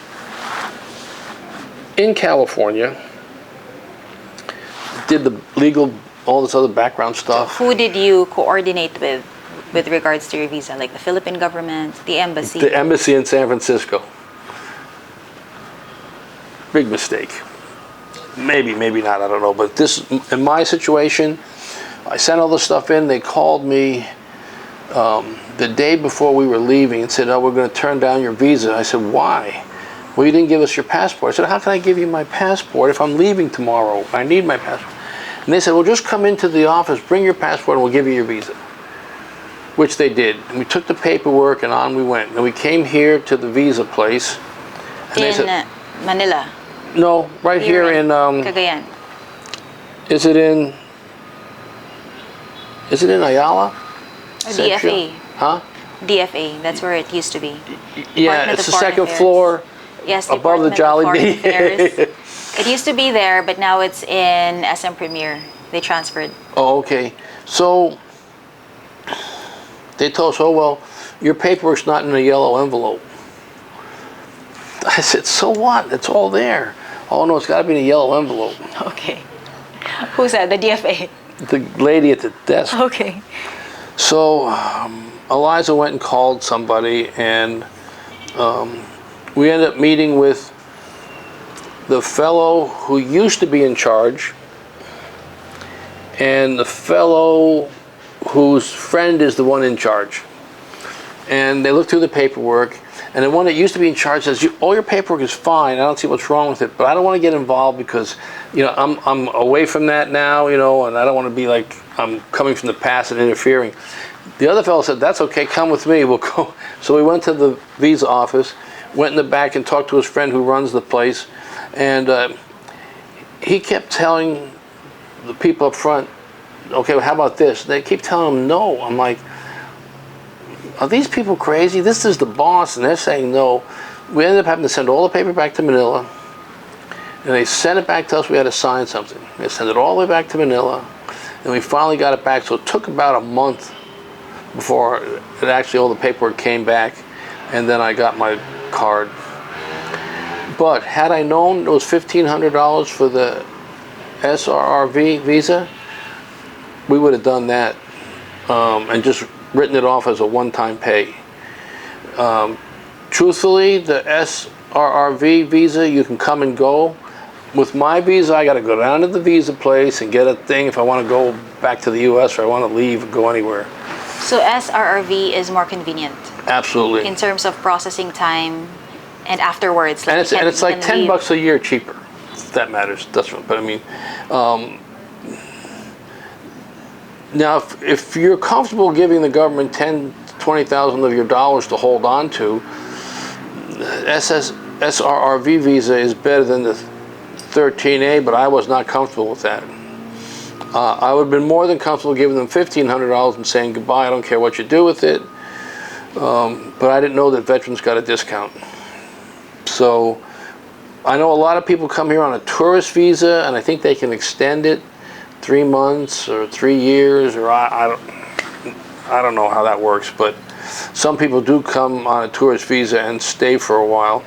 in California, did the legal, all this other background stuff. Who did you coordinate with regards to your visa? Like the Philippine government, the embassy? The embassy in San Francisco. Big mistake. Maybe, maybe not, I don't know. But this, in my situation, I sent all the stuff in. They called me the day before we were leaving and said, oh, we're going to turn down your visa. I said, why? Well, you didn't give us your passport. I said, how can I give you my passport if I'm leaving tomorrow? I need my passport. And they said, well, just come into the office, bring your passport, and we'll give you your visa. Which they did. And we took the paperwork, and on we went. And we came here to the visa place. And in they said, Manila? no, right here in Cagayan. Is it in Ayala? Or DFA. Huh? DFA, that's where it used to be. Yeah, Department it's of the Foreign second Affairs. floor Yes, above the Department of Jolly Foreign Bee. Affairs. It used to be there, but now it's in SM Premier. They transferred. Oh, okay. So they told us, oh, well, your paperwork's not in a yellow envelope. I said, so what? It's all there. Oh, no, it's got to be in a yellow envelope. Okay. Who said? The DFA? The lady at the desk. Okay. So Eliza went and called somebody, and we ended up meeting with the fellow who used to be in charge and the fellow whose friend is the one in charge. And they looked through the paperwork, and the one that used to be in charge says, all your paperwork is fine, I don't see what's wrong with it, but I don't want to get involved because, you know, I'm away from that now, you know, and I don't want to be like I'm coming from the past and interfering. The other fellow said, that's okay, come with me, we'll go. So we went to the visa office, went in the back and talked to his friend who runs the place, and he kept telling the people up front, okay, well, how about this? They keep telling him no. I'm like, are these people crazy? This is the boss, and they're saying no. We ended up having to send all the paper back to Manila, and they sent it back to us. We had to sign something. They sent it all the way back to Manila, and we finally got it back. So it took about a month before it actually all the paperwork came back, and then I got my card. But had I known it was $1,500 for the SRRV visa, we would have done that and just written it off as a one-time pay. Truthfully, the SRRV visa, you can come and go. With my visa, I got to go down to the visa place and get a thing if I want to go back to the U.S. or I want to leave and go anywhere. So SRRV is more convenient. Absolutely. In terms of processing time and afterwards. Like and it's like $10 a year cheaper. If that matters. That's what, but I mean, now if you're comfortable giving the government 10, 20,000 of your dollars to hold on to, SRRV visa is better than the 13A, but I was not comfortable with that. I would have been more than comfortable giving them $1,500 and saying goodbye, I don't care what you do with it. But I didn't know that veterans got a discount. So I know a lot of people come here on a tourist visa, and I think they can extend it 3 months or 3 years, or I don't know how that works, but some people do come on a tourist visa and stay for a while.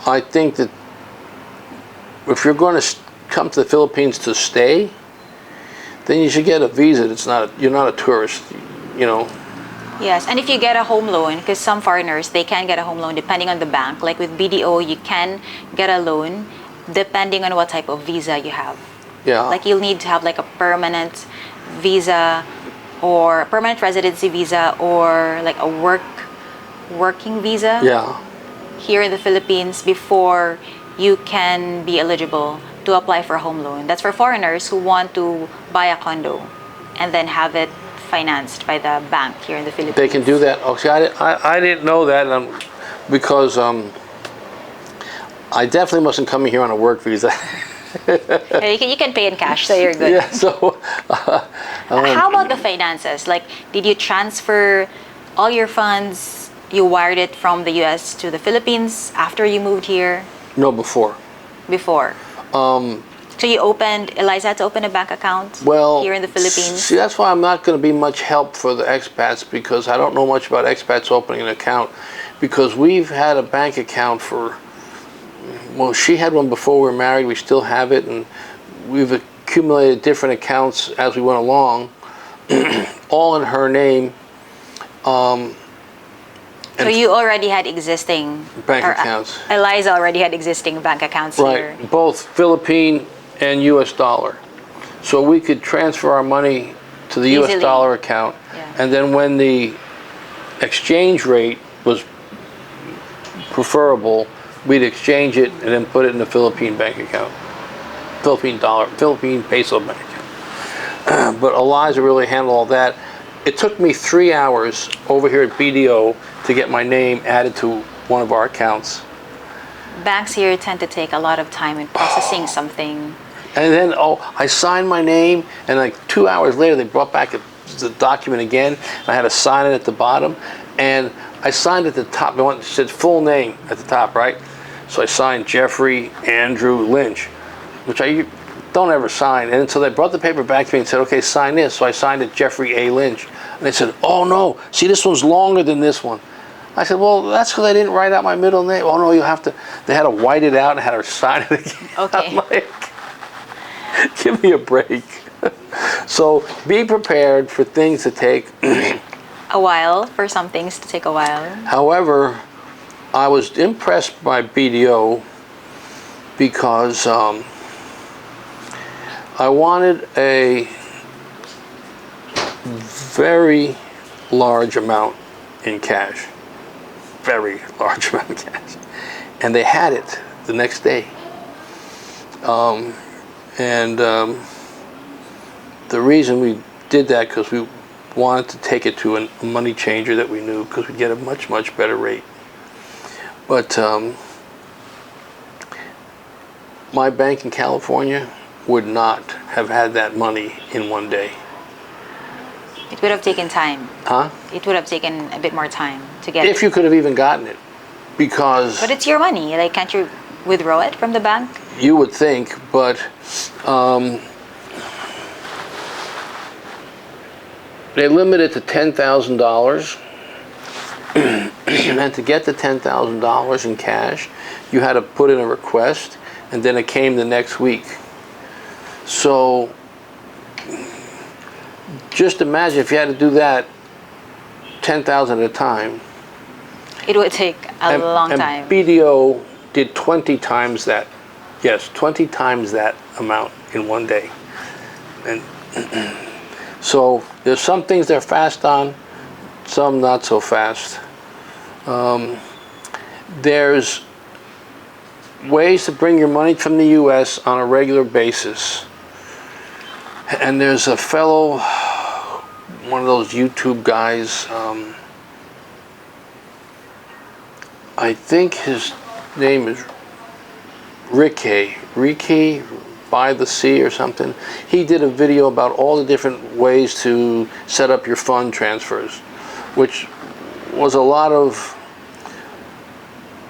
I think that if you're going to come to the Philippines to stay, then you should get a visa that's you're not a tourist, you know. Yes, and if you get a home loan, because some foreigners, they can get a home loan depending on the bank. Like with BDO, you can get a loan depending on what type of visa you have. Yeah. Like you'll need to have like a permanent visa or permanent residency visa or like a working visa. Yeah. Here in the Philippines before you can be eligible to apply for a home loan. That's for foreigners who want to buy a condo and then have it financed by the bank here in the Philippines. They can do that. Oh, see, I didn't know that because I definitely wasn't coming here on a work visa. You can pay in cash, so you're good. Yeah, so... How about the finances? Like, did you transfer all your funds, you wired it from the US to the Philippines after you moved here? No, before. Before? So you Eliza had to open a bank account here in the Philippines? See, that's why I'm not going to be much help for the expats, because I don't know much about expats opening an account, because we've had a bank account for, well, she had one before we were married, we still have it, and we've accumulated different accounts as we went along, all in her name. So you already had existing bank accounts. Eliza already had existing bank accounts here. Right, both Philippine and US dollar. So we could transfer our money to the Easily. US dollar account, and then when the exchange rate was preferable, we'd exchange it and then put it in the Philippine bank account. Philippine peso bank account. But Eliza really handled all that. It took me 3 hours over here at BDO to get my name added to one of our accounts. Banks here tend to take a lot of time in processing something. And then, I signed my name, and like 2 hours later, they brought back the document again, and I had to sign it at the bottom. And I signed at the top. It said full name at the top, right? So I signed Jeffrey Andrew Lynch, which I don't ever sign. And so they brought the paper back to me and said, okay, sign this. So I signed it Jeffrey A. Lynch. And they said, oh no, see, this one's longer than this one. I said, well, that's because I didn't write out my middle name. Oh no, you have to, they had to white it out and had her sign it again. Okay. I'm like, give me a break. So be prepared for things to take a while for some things to take a while. However, I was impressed by BDO because I wanted a very large amount in cash. Very large amount of cash. And they had it the next day. The reason we did that because we wanted to take it to a money changer that we knew because we'd get a much, much better rate. But my bank in California would not have had that money in one day. It would have taken time. Huh? It would have taken a bit more time to get If it. you could have even gotten it. Because But it's your money. Like, can't you withdraw it from the bank? you would think, but they limit it to $10,000. And to get the $10,000 in cash, you had to put in a request, and then it came the next week. So just imagine if you had to do that 10,000 at a time. It would take a long and time. BDO did 20 times that. Yes, 20 times that amount in one day. And so there's some things they're fast on, some not so fast. There's ways to bring your money from the U.S. on a regular basis. And there's a fellow, one of those YouTube guys, I think his name is Ricky by the Sea or something. He did a video about all the different ways to set up your fund transfers, which was a lot of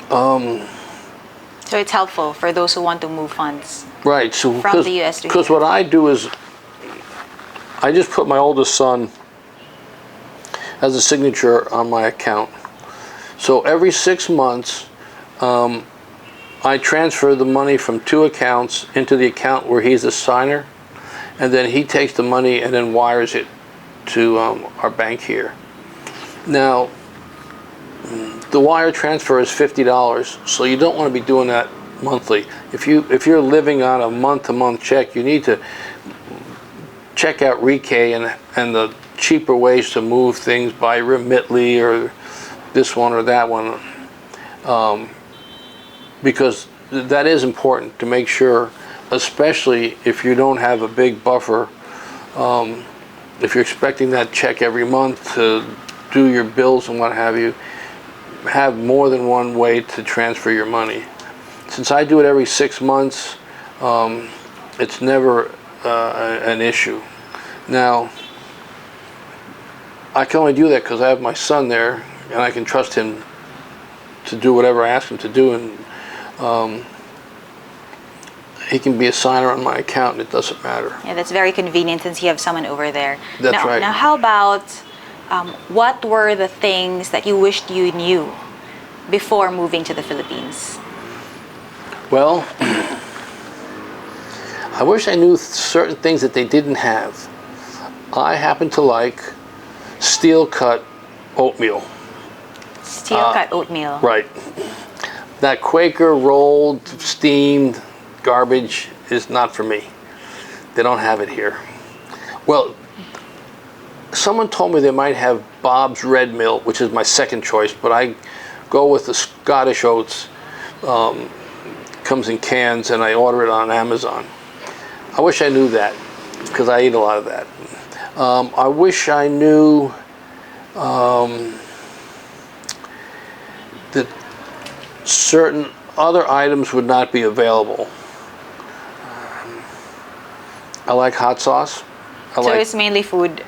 So it's helpful for those who want to move funds. right. So From the US to because here. what I do is I just put my oldest son as a signature on my account. So every 6 months, I transfer the money from 2 accounts into the account where he's a signer, and then he takes the money and then wires it to our bank here. Now, the wire transfer is $50, so you don't want to be doing that monthly. If you're living on a month-to-month check, you need to check out Ricky and the cheaper ways to move things by Remitly or this one or that one, because that is important to make sure, especially if you don't have a big buffer, if you're expecting that check every month to do your bills and what have you, have more than one way to transfer your money. Since I do it every 6 months, it's never an issue. Now, I can only do that because I have my son there, and I can trust him to do whatever I ask him to do, and he can be a signer on my account, and it doesn't matter. Yeah, that's very convenient since you have someone over there. That's right. Now, how about what were the things that you wished you knew before moving to the Philippines? Well, I wish I knew certain things that they didn't have. I happen to like steel-cut oatmeal. Steel-cut oatmeal. Right. That Quaker rolled, steamed garbage is not for me. They don't have it here. Well, someone told me they might have Bob's Red Mill, which is my second choice, but I go with the Scottish oats. Comes in cans, and I order it on Amazon. I wish I knew that, because I eat a lot of that. I wish I knew that certain other items would not be available. I like hot sauce. So it's mainly food.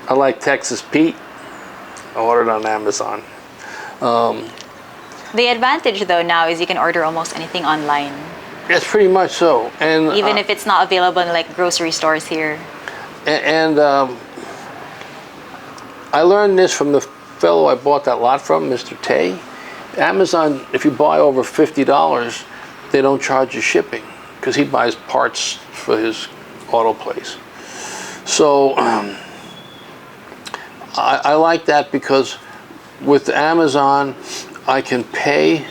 I like Texas Pete. I ordered on Amazon. The advantage though now is you can order almost anything online. It's pretty much so. And Even if it's not available in like grocery stores here. And I learned this from the fellow I bought that lot from, Mr. Tay. Amazon, if you buy over $50, they don't charge you shipping because he buys parts for his auto place. So I like that because with Amazon, I can pay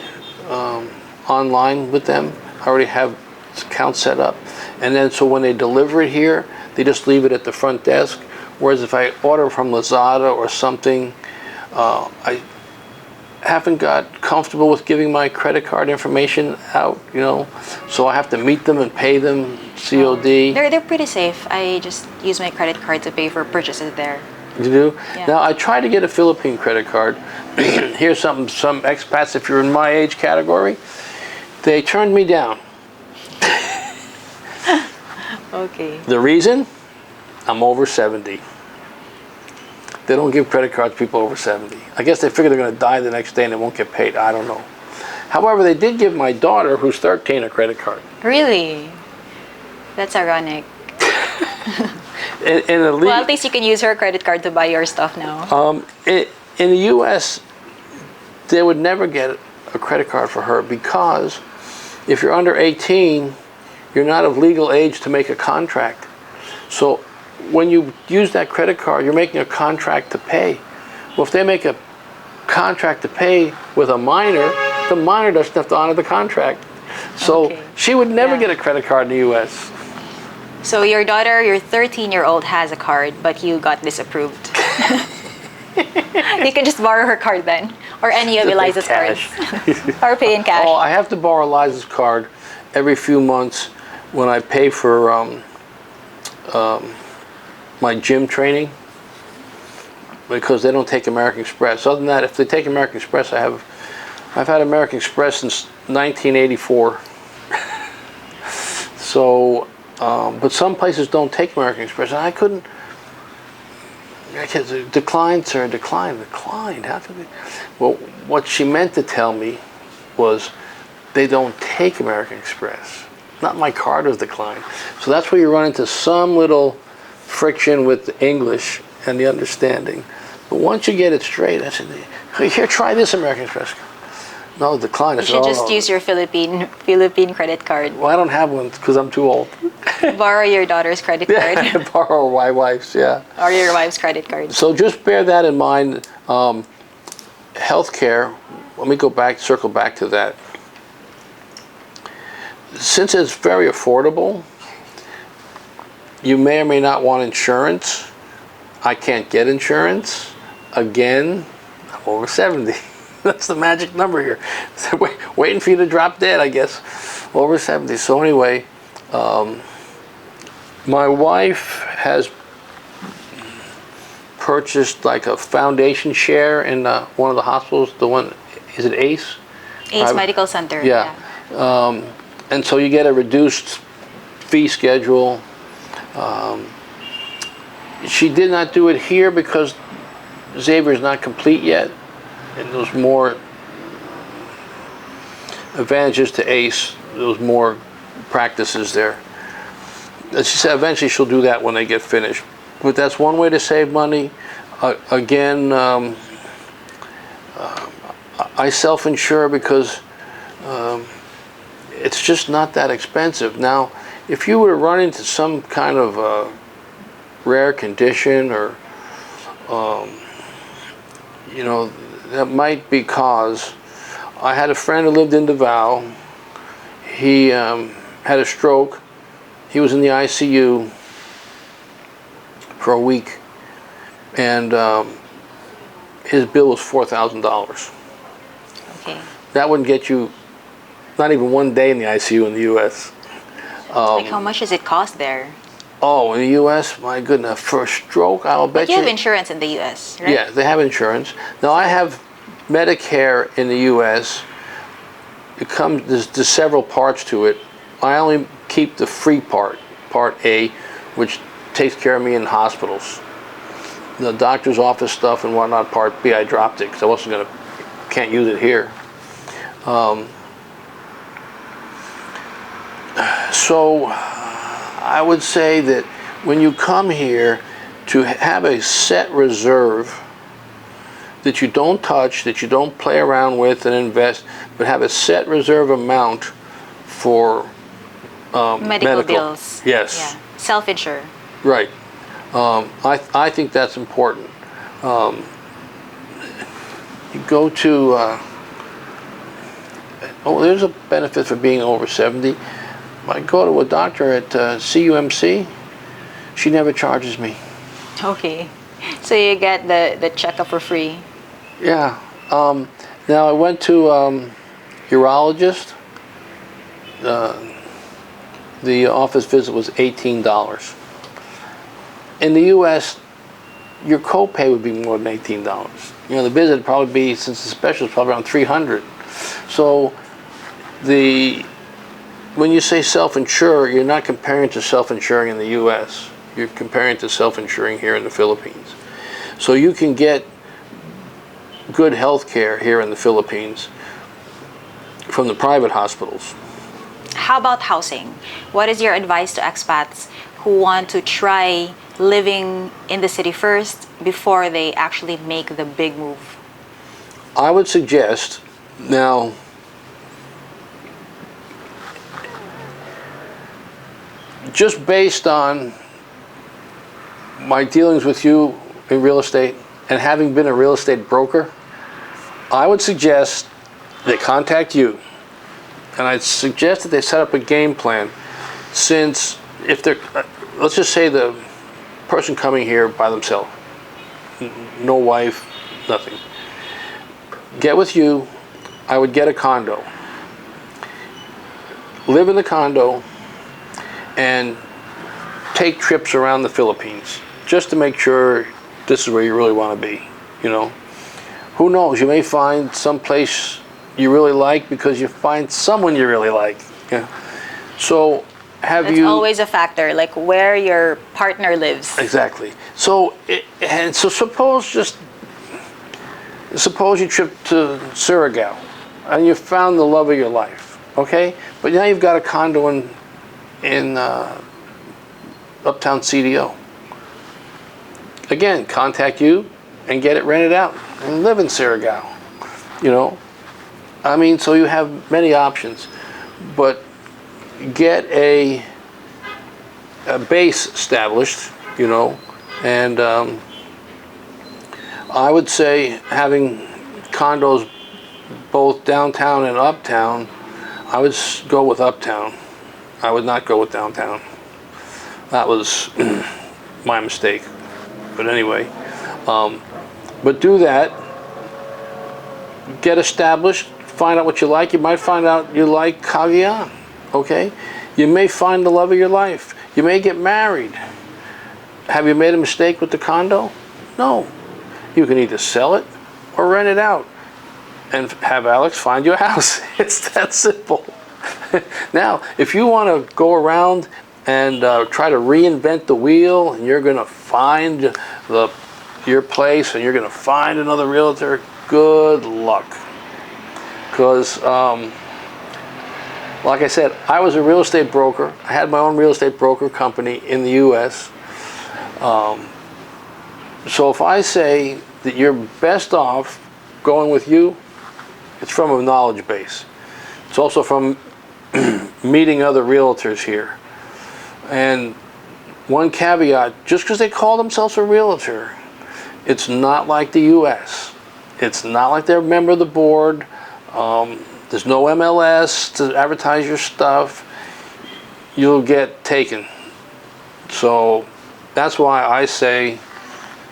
online with them. I already have accounts set up. And then so when they deliver it here, they just leave it at the front desk. Whereas if I order from Lazada or something, I haven't got comfortable with giving my credit card information out, so I have to meet them and pay them COD. They're pretty safe. I just use my credit card to pay for purchases there. You do? Yeah. Now, I tried to get a Philippine credit card. Here's some expats, if you're in my age category, they turned me down. Okay. The reason? I'm over 70. They don't give credit cards to people over 70. I guess they figure they're going to die the next day and they won't get paid. I don't know. However, they did give my daughter, who's 13, a credit card. Really? That's ironic. Well, at least you can use her credit card to buy your stuff now. In the U.S., they would never get a credit card for her because if you're under 18, you're not of legal age to make a contract. So when you use that credit card, you're making a contract to pay. Well, if they make a contract to pay with a minor, the minor doesn't have to honor the contract. So she would never get a credit card in the U.S. So your daughter, your 13-year-old, has a card, but you got disapproved. You can just borrow her card then, or any of Eliza's cards, or pay in cash. Oh, I have to borrow Eliza's card every few months when I pay for my gym training, because they don't take American Express. Other than that, if they take American Express, I've had American Express since 1984. So, but some places don't take American Express, and I can't, declined, sir, declined. How could they? Well, what she meant to tell me was they don't take American Express. Not my card was declined. So that's where you run into some little friction with the English and the understanding. But once you get it straight, I said, here, try this American Express. No, decline. You should just use your Philippine credit card. Well, I don't have one because I'm too old. Borrow your daughter's credit card. Yeah, borrow my wife's, yeah. Or your wife's credit card. So just bear that in mind. Healthcare, let me circle back to that. Since it's very affordable, you may or may not want insurance. I can't get insurance. Again, I'm over 70. That's the magic number here. Waiting for you to drop dead, I guess. Over 70. So anyway, my wife has purchased like a foundation share in one of the hospitals. The one, is it ACE? ACE Medical Center. Yeah. And so you get a reduced fee schedule. She did not do it here because Xavier is not complete yet, and there's more advantages to ACE. There's more practices there. And she said eventually she'll do that when they get finished. But that's one way to save money. Again, I self-insure because it's just not that expensive. Now, if you were to run into some kind of rare condition, or that might be cause. I had a friend who lived in Davao. He had a stroke. He was in the ICU for a week, and his bill was $4,000. Okay. That wouldn't get you not even one day in the ICU in the U.S. Like how much does it cost there? Oh, in the U.S., my goodness, for a stroke, I'll bet you. You have insurance in the U.S., right? Yeah, they have insurance. Now, I have Medicare in the U.S. There's several parts to it. I only keep the free part, Part A, which takes care of me in hospitals. The doctor's office stuff and whatnot, Part B, I dropped it because I can't use it here. So I would say that when you come here, to have a set reserve that you don't touch, that you don't play around with and invest, but have a set reserve amount for medical bills. Yes. Yeah. Self-insure. Right. I think that's important. You go to, there's a benefit for being over 70. I go to a doctor at CUMC. She never charges me. Okay. So you get the checkup for free. Yeah. Now I went to urologist. The office visit was $18. In the U.S., your copay would be more than $18. You know, the visit would probably be, since the special is probably around $300. So when you say self-insure, you're not comparing to self-insuring in the U.S. You're comparing to self-insuring here in the Philippines. So you can get good health care here in the Philippines from the private hospitals. How about housing? What is your advice to expats who want to try living in the city first before they actually make the big move? I would suggest, now, just based on my dealings with you in real estate and having been a real estate broker, I would suggest they contact you, and I'd suggest that they set up a game plan. Since if they're, let's just say the person coming here by themselves, no wife, nothing, get with you. I would get a condo, live in the condo, and take trips around the Philippines just to make sure this is where you really want to be. You know, who knows, you may find some place you really like because you find someone you really like. Yeah. So It's always a factor, like where your partner lives. Exactly. So suppose you trip to Surigao and you found the love of your life, okay? But now you've got a condo in Uptown CDO. Again, contact you and get it rented out and live in Surigao. You know, I mean, so you have many options, but get a base established, you know, and I would say having condos both downtown and uptown, I would go with uptown. I would not go with downtown. That was my mistake. But anyway, but do that, get established, find out what you like. You might find out you like Cagayan, okay? You may find the love of your life. You may get married. Have you made a mistake with the condo? No. You can either sell it or rent it out and have Alex find you a house. It's that simple. Now, if you want to go around and try to reinvent the wheel, and you're going to find your place and you're going to find another realtor, good luck. Because like I said, I was a real estate broker. I had my own real estate broker company in the U.S. So if I say that you're best off going with you, it's from a knowledge base. It's also from meeting other realtors here. And one caveat, just because they call themselves a realtor, it's not like the U.S. It's not like they're a member of the board. There's no MLS to advertise your stuff. You'll get taken. So that's why I say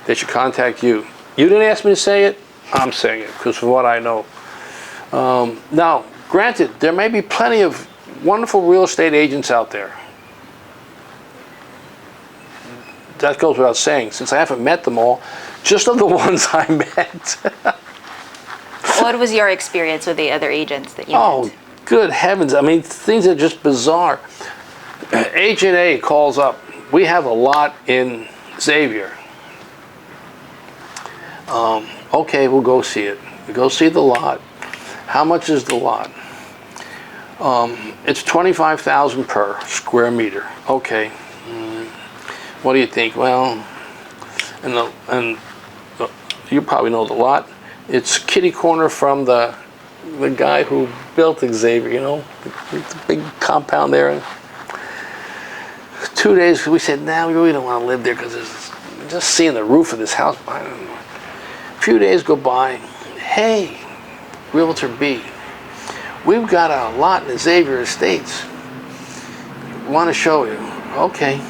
they should contact you. You didn't ask me to say it, I'm saying it because of what I know. Now, granted, there may be plenty of wonderful real estate agents out there. That goes without saying, since I haven't met them all, just of the ones I met. What was your experience with the other agents that you met? Oh, good heavens. I mean, things are just bizarre. Agent A calls up. We have a lot in Xavier. Okay, we'll go see it. We go see the lot. How much is the lot? It's $25,000 per square meter. Okay. What do you think? Well, and you probably know the lot. It's kitty corner from the guy who built Xavier, you know, the big compound there. 2 days, we said, nah, we really don't want to live there because just seeing the roof of this house. I don't know. few days go by. Hey, Realtor B, we've got a lot in the Xavier Estates. Want to show you. Okay.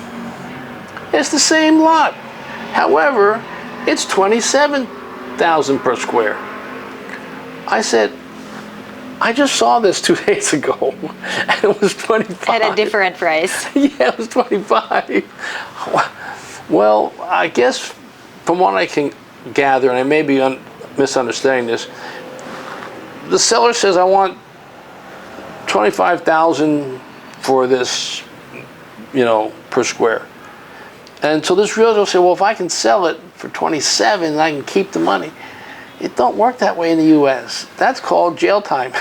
It's the same lot. However, it's 27,000 per square. I said, I just saw this 2 days ago, and it was 25. At a different price. Yeah, it was 25. Well, I guess from what I can gather, and I may be misunderstanding this, the seller says, I want 25,000 for this, per square. And so this realtor will say, well, if I can sell it for 27, I can keep the money. It don't work that way in the U.S. That's called jail time. You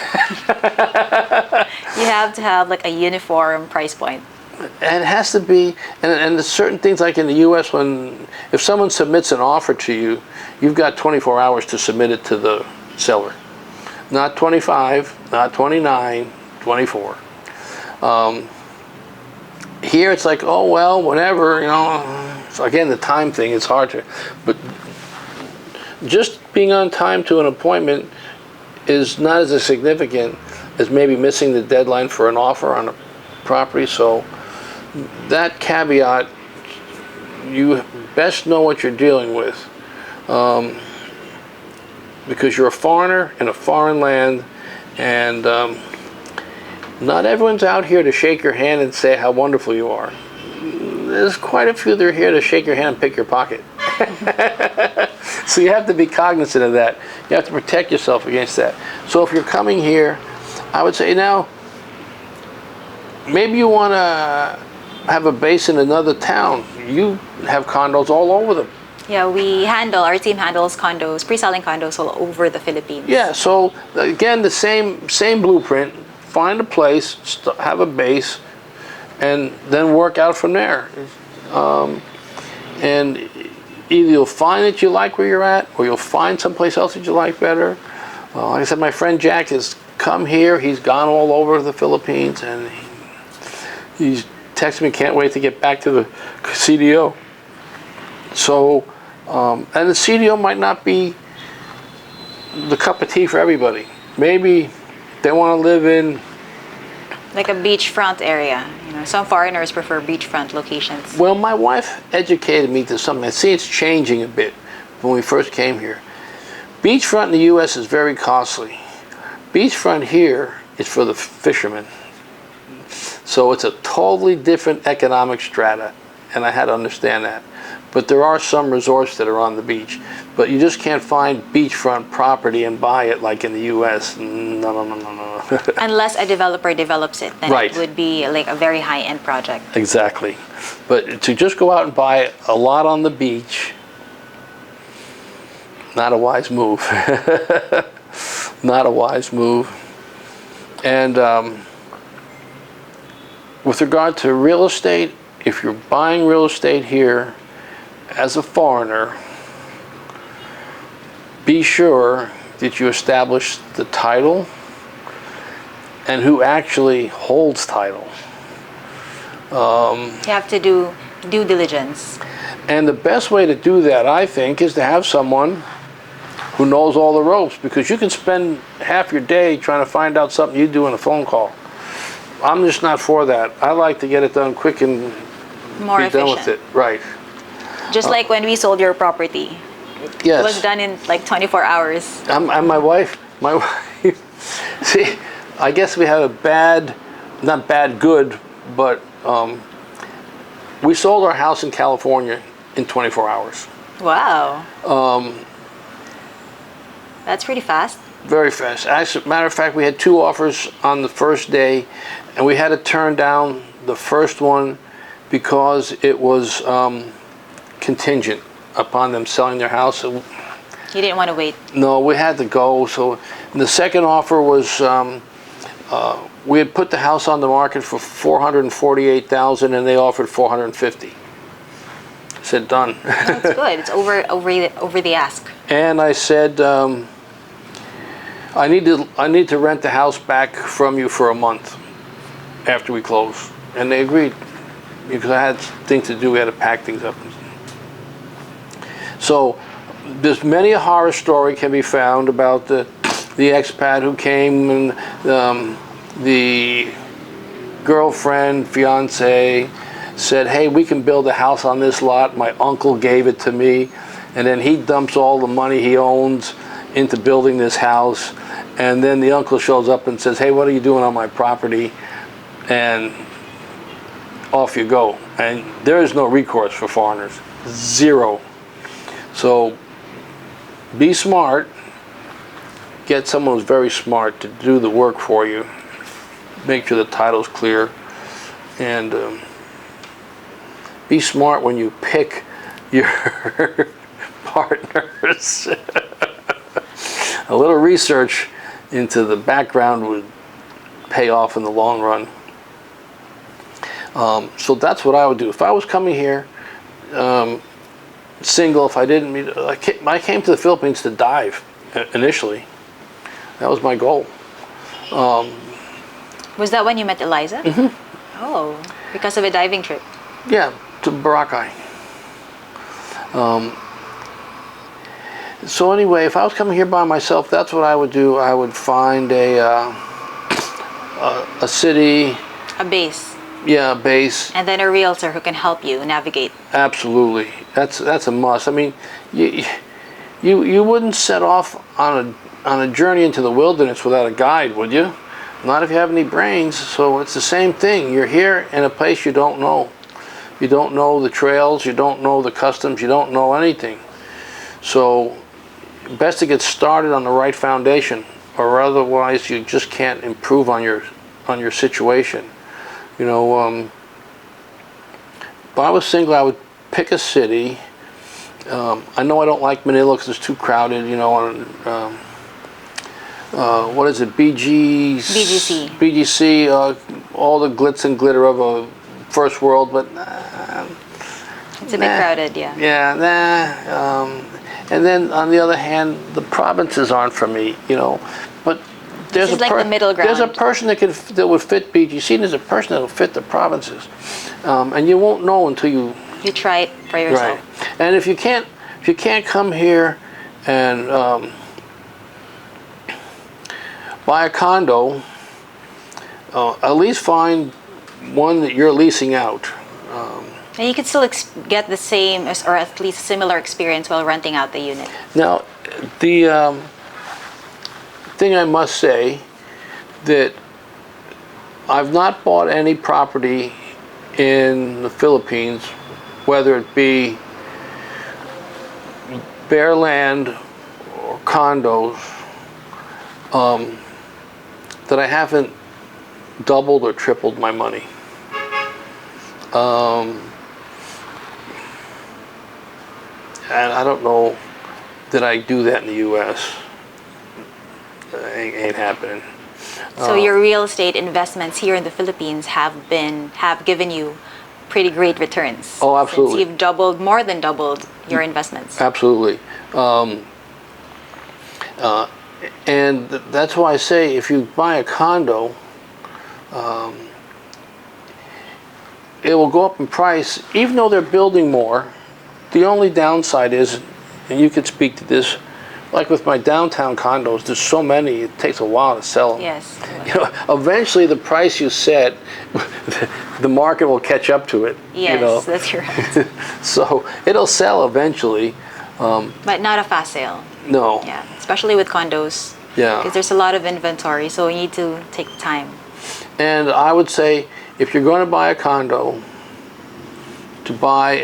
have to have like a uniform price point. And it has to be, and there's certain things like in the U.S. if someone submits an offer to you, you've got 24 hours to submit it to the seller. Not 25, not 29, 24. Here it's like, oh, well, whatever, So again, the time thing, it's hard to, but just being on time to an appointment is not as significant as maybe missing the deadline for an offer on a property. So that caveat, you best know what you're dealing with, because you're a foreigner in a foreign land, and not everyone's out here to shake your hand and say how wonderful you are. There's quite a few that are here to shake your hand and pick your pocket. So you have to be cognizant of that. You have to protect yourself against that. So if you're coming here, I would say now, maybe you want to have a base in another town. You have condos all over them. Yeah, our team handles condos, pre-selling condos all over the Philippines. Yeah, so again, the same blueprint. Find a place, have a base, and then work out from there. And either you'll find that you like where you're at, or you'll find someplace else that you like better. Like I said, my friend Jack has come here. He's gone all over the Philippines, and he's texted me, can't wait to get back to the CDO. So, and the CDO might not be the cup of tea for everybody. Maybe they want to live in like a beachfront area. Some foreigners prefer beachfront locations. Well, my wife educated me to something. I see it's changing a bit when we first came here. Beachfront in the U.S. is very costly. Beachfront here is for the fishermen. So it's a totally different economic strata, and I had to understand that. But there are some resorts that are on the beach. But you just can't find beachfront property and buy it like in the U.S. No. Unless a developer develops it, then right. It would be like a very high-end project. Exactly. But to just go out and buy a lot on the beach, not a wise move. Not a wise move. And with regard to real estate, if you're buying real estate here as a foreigner, be sure that you establish the title and who actually holds title. You have to do due diligence. And the best way to do that, I think, is to have someone who knows all the ropes, because you can spend half your day trying to find out something you do in a phone call. I'm just not for that. I like to get it done quick and more be efficient. done with it. Right. Just like when we sold your property. Yes. It was done in like 24 hours. And my wife, see, I guess we had a bad, not bad, good, but we sold our house in California in 24 hours. Wow. That's pretty fast. Very fast. As a matter of fact, we had 2 offers on the first day, and we had to turn down the first one because it was contingent upon them selling their house. You didn't want to wait. No, we had to go. So the second offer was we had put the house on the market for $448,000, and they offered $450,000. I said done. That's good. It's over the ask. And I said, I need to rent the house back from you for a month after we close, and they agreed because I had things to do. We had to pack things up. So there's many a horror story can be found about the expat who came, and the girlfriend, fiance said, hey, we can build a house on this lot. My uncle gave it to me. And then he dumps all the money he owns into building this house. And then the uncle shows up and says, hey, what are you doing on my property? And off you go. And there is no recourse for foreigners. Zero. So be smart. Get someone who's very smart to do the work for you. Make sure the title's clear. And be smart when you pick your partners. A little research into the background would pay off in the long run. So that's what I would do. If I was coming here single, if I didn't meet, I came to the Philippines to dive initially. That was my goal. Was that when you met Eliza? Mm-hmm. Oh, because of a diving trip. Yeah, to Boracay. So anyway, if I was coming here by myself, that's what I would do. I would find a city. A base. Yeah, a base. And then a realtor who can help you navigate. Absolutely, that's a must. I mean, you wouldn't set off on a journey into the wilderness without a guide, would you? Not if you have any brains. So it's the same thing. You're here in a place you don't know. You don't know the trails. You don't know the customs. You don't know anything. So best to get started on the right foundation, or otherwise you just can't improve on your situation. You know, if I was single, I would pick a city. I know I don't like Manila because it's too crowded. You know, what is it? BGC. BGC. All the glitz and glitter of a first world, but it's a bit crowded. Yeah. Yeah. And then on the other hand, the provinces aren't for me. You know, but there's like the middle ground. There's a person that would fit BGC, and there's a person that will fit the provinces, and you won't know until you try it for yourself. Right. And if you can't come here and buy a condo, at least find one that you're leasing out. And you could still get the same or at least similar experience while renting out the unit. Now, the thing I must say that I've not bought any property in the Philippines, whether it be bare land or condos, that I haven't doubled or tripled my money. And I don't know that I do that in the U.S. Ain't happening. So your real estate investments here in the Philippines have given you pretty great returns. Oh, absolutely. Since you've more than doubled your investments. Absolutely. And that's why I say if you buy a condo, it will go up in price, even though they're building more. The only downside is, and you could speak to this, like with my downtown condos, there's so many, it takes a while to sell them. Yes. You know, eventually the price you set, the market will catch up to it. Yes, you know? that's correct. So it'll sell eventually. But not a fast sale. No. Yeah, especially with condos. Yeah. Because there's a lot of inventory, so you need to take time. And I would say, if you're going to buy a condo, to buy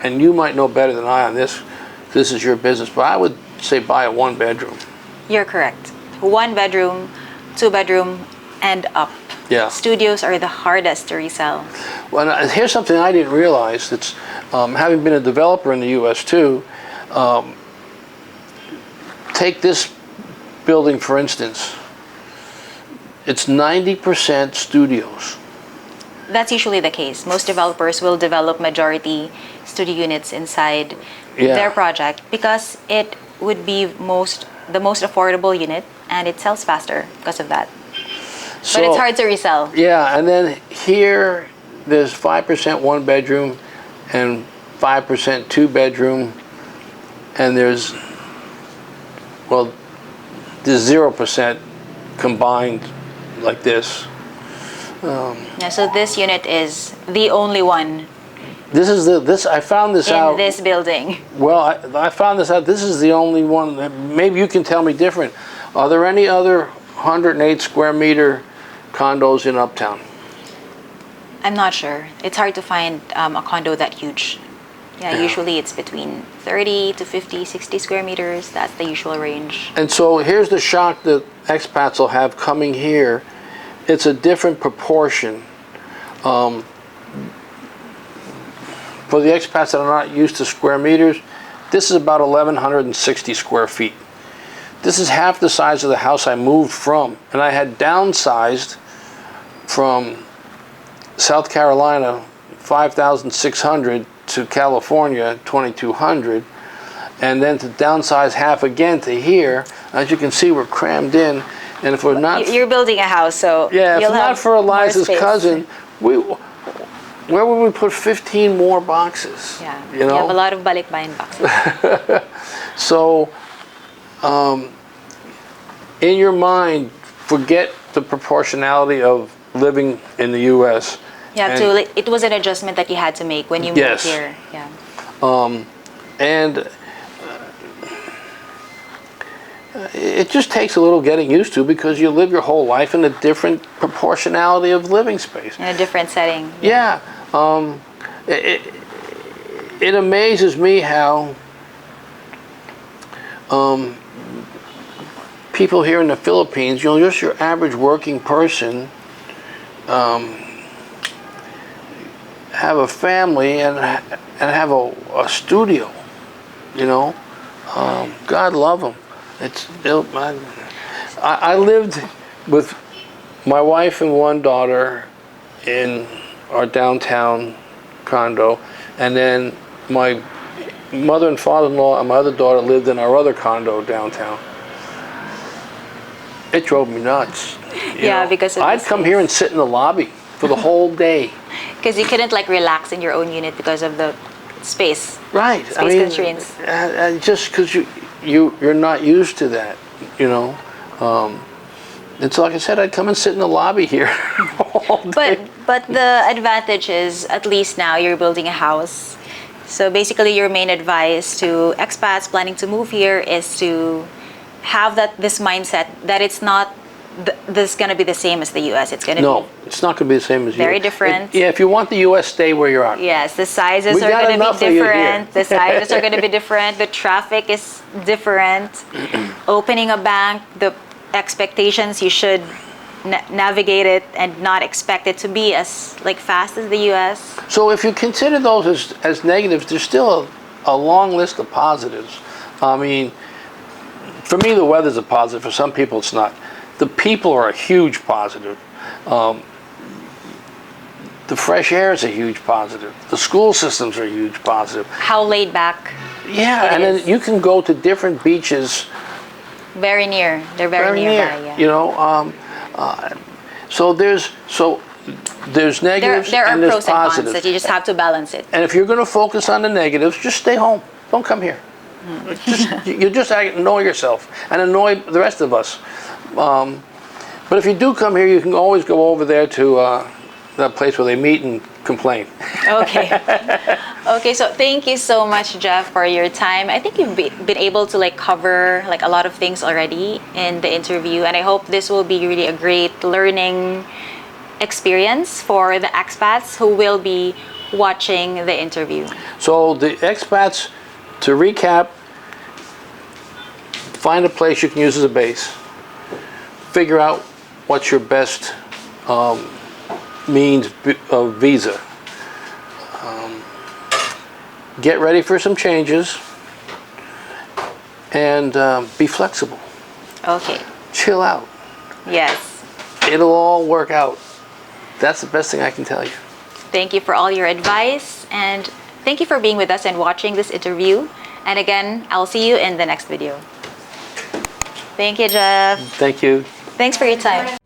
and you might know better than I on this is your business, but I would say buy a 1-bedroom. You're correct. 1 bedroom, 2 bedroom, and up. Yeah. Studios are the hardest to resell. Well, here's something I didn't realize. That's having been a developer in the U.S. too. Take this building for instance. It's 90% studios. That's usually the case. Most developers will develop majority studio units inside their project because it would be the most affordable unit and it sells faster because of that. So, but it's hard to resell. Yeah, and then here there's 5% 1-bedroom and 5% 2-bedroom. and there's 0% combined like this. Yeah, so this unit is the only one I found this out. in this building. Well, I found this out. This is the only one. Maybe you can tell me different. Are there any other 108 square meter condos in Uptown? I'm not sure. It's hard to find a condo that huge. Yeah, usually it's between 30 to 50, 60 square meters. That's the usual range. And so here's the shock that expats will have coming here. It's a different proportion. For the expats that are not used to square meters, this is about 1,160 square feet. This is half the size of the house I moved from. And I had downsized from South Carolina, 5,600, to California, 2,200. And then to downsize half again to here. As you can see, we're crammed in. And if we're not... You're building a house, so yeah, if you'll not have for Eliza's more space. cousin, where would we put 15 more boxes? Yeah, you know? have a lot of balikbayan boxes. So, in your mind, forget the proportionality of living in the U.S. Yeah, it was an adjustment that you had to make when you moved here. Yeah. And it just takes a little getting used to because you live your whole life in a different proportionality of living space. In a different setting. Yeah. It amazes me how people here in the Philippines, just your average working person, have a family and have a studio, God love them. I lived with my wife and one daughter in our downtown condo, and then my mother and father-in-law and my other daughter lived in our other condo downtown. It drove me nuts. Yeah, because of I'd come here and sit in the lobby for the whole day. Because you couldn't relax in your own unit because of the space. Right. Space constraints. Just because you're not used to that, And so, like I said, I'd come and sit in the lobby here all day. But the advantage is, at least now, you're building a house. So basically, your main advice to expats planning to move here is to have this mindset that it's not this going to be the same as the U.S. It's going to No, it's not going to be the same as very different. If you want the U.S., stay where you're at. Yes, the sizes are going to be different. The sizes are going to be different. The traffic is different. Opening a bank, the expectations, you should navigate it and not expect it to be as fast as the U.S. So if you consider those as negatives, there's still a long list of positives. I mean, for me, the weather's a positive. For some people, it's not. The people are a huge positive. The fresh air is a huge positive. The school systems are a huge positive. How laid back. Yeah, and then you can go to different beaches. Very near. They're very nearby. Near, yeah. So there's negatives there are and there's pros and positives. cons that you just have to balance it. And if you're going to focus on the negatives, just stay home. Don't come here. You just annoy yourself and annoy the rest of us. But if you do come here, you can always go over there to that place where they meet and complain. Okay. Okay, so thank you so much, Jeff, for your time. I think you've been able to cover a lot of things already in the interview, and I hope this will be really a great learning experience for the expats who will be watching the interview. So the expats, to recap, find a place you can use as a base. Figure out what's your best means of visa. Get ready for some changes and be flexible. Okay. Chill out. Yes. It'll all work out. That's the best thing I can tell you. Thank you for all your advice, and thank you for being with us and watching this interview. And again, I'll see you in the next video. Thank you, Jeff. Thank you. Thanks for your time.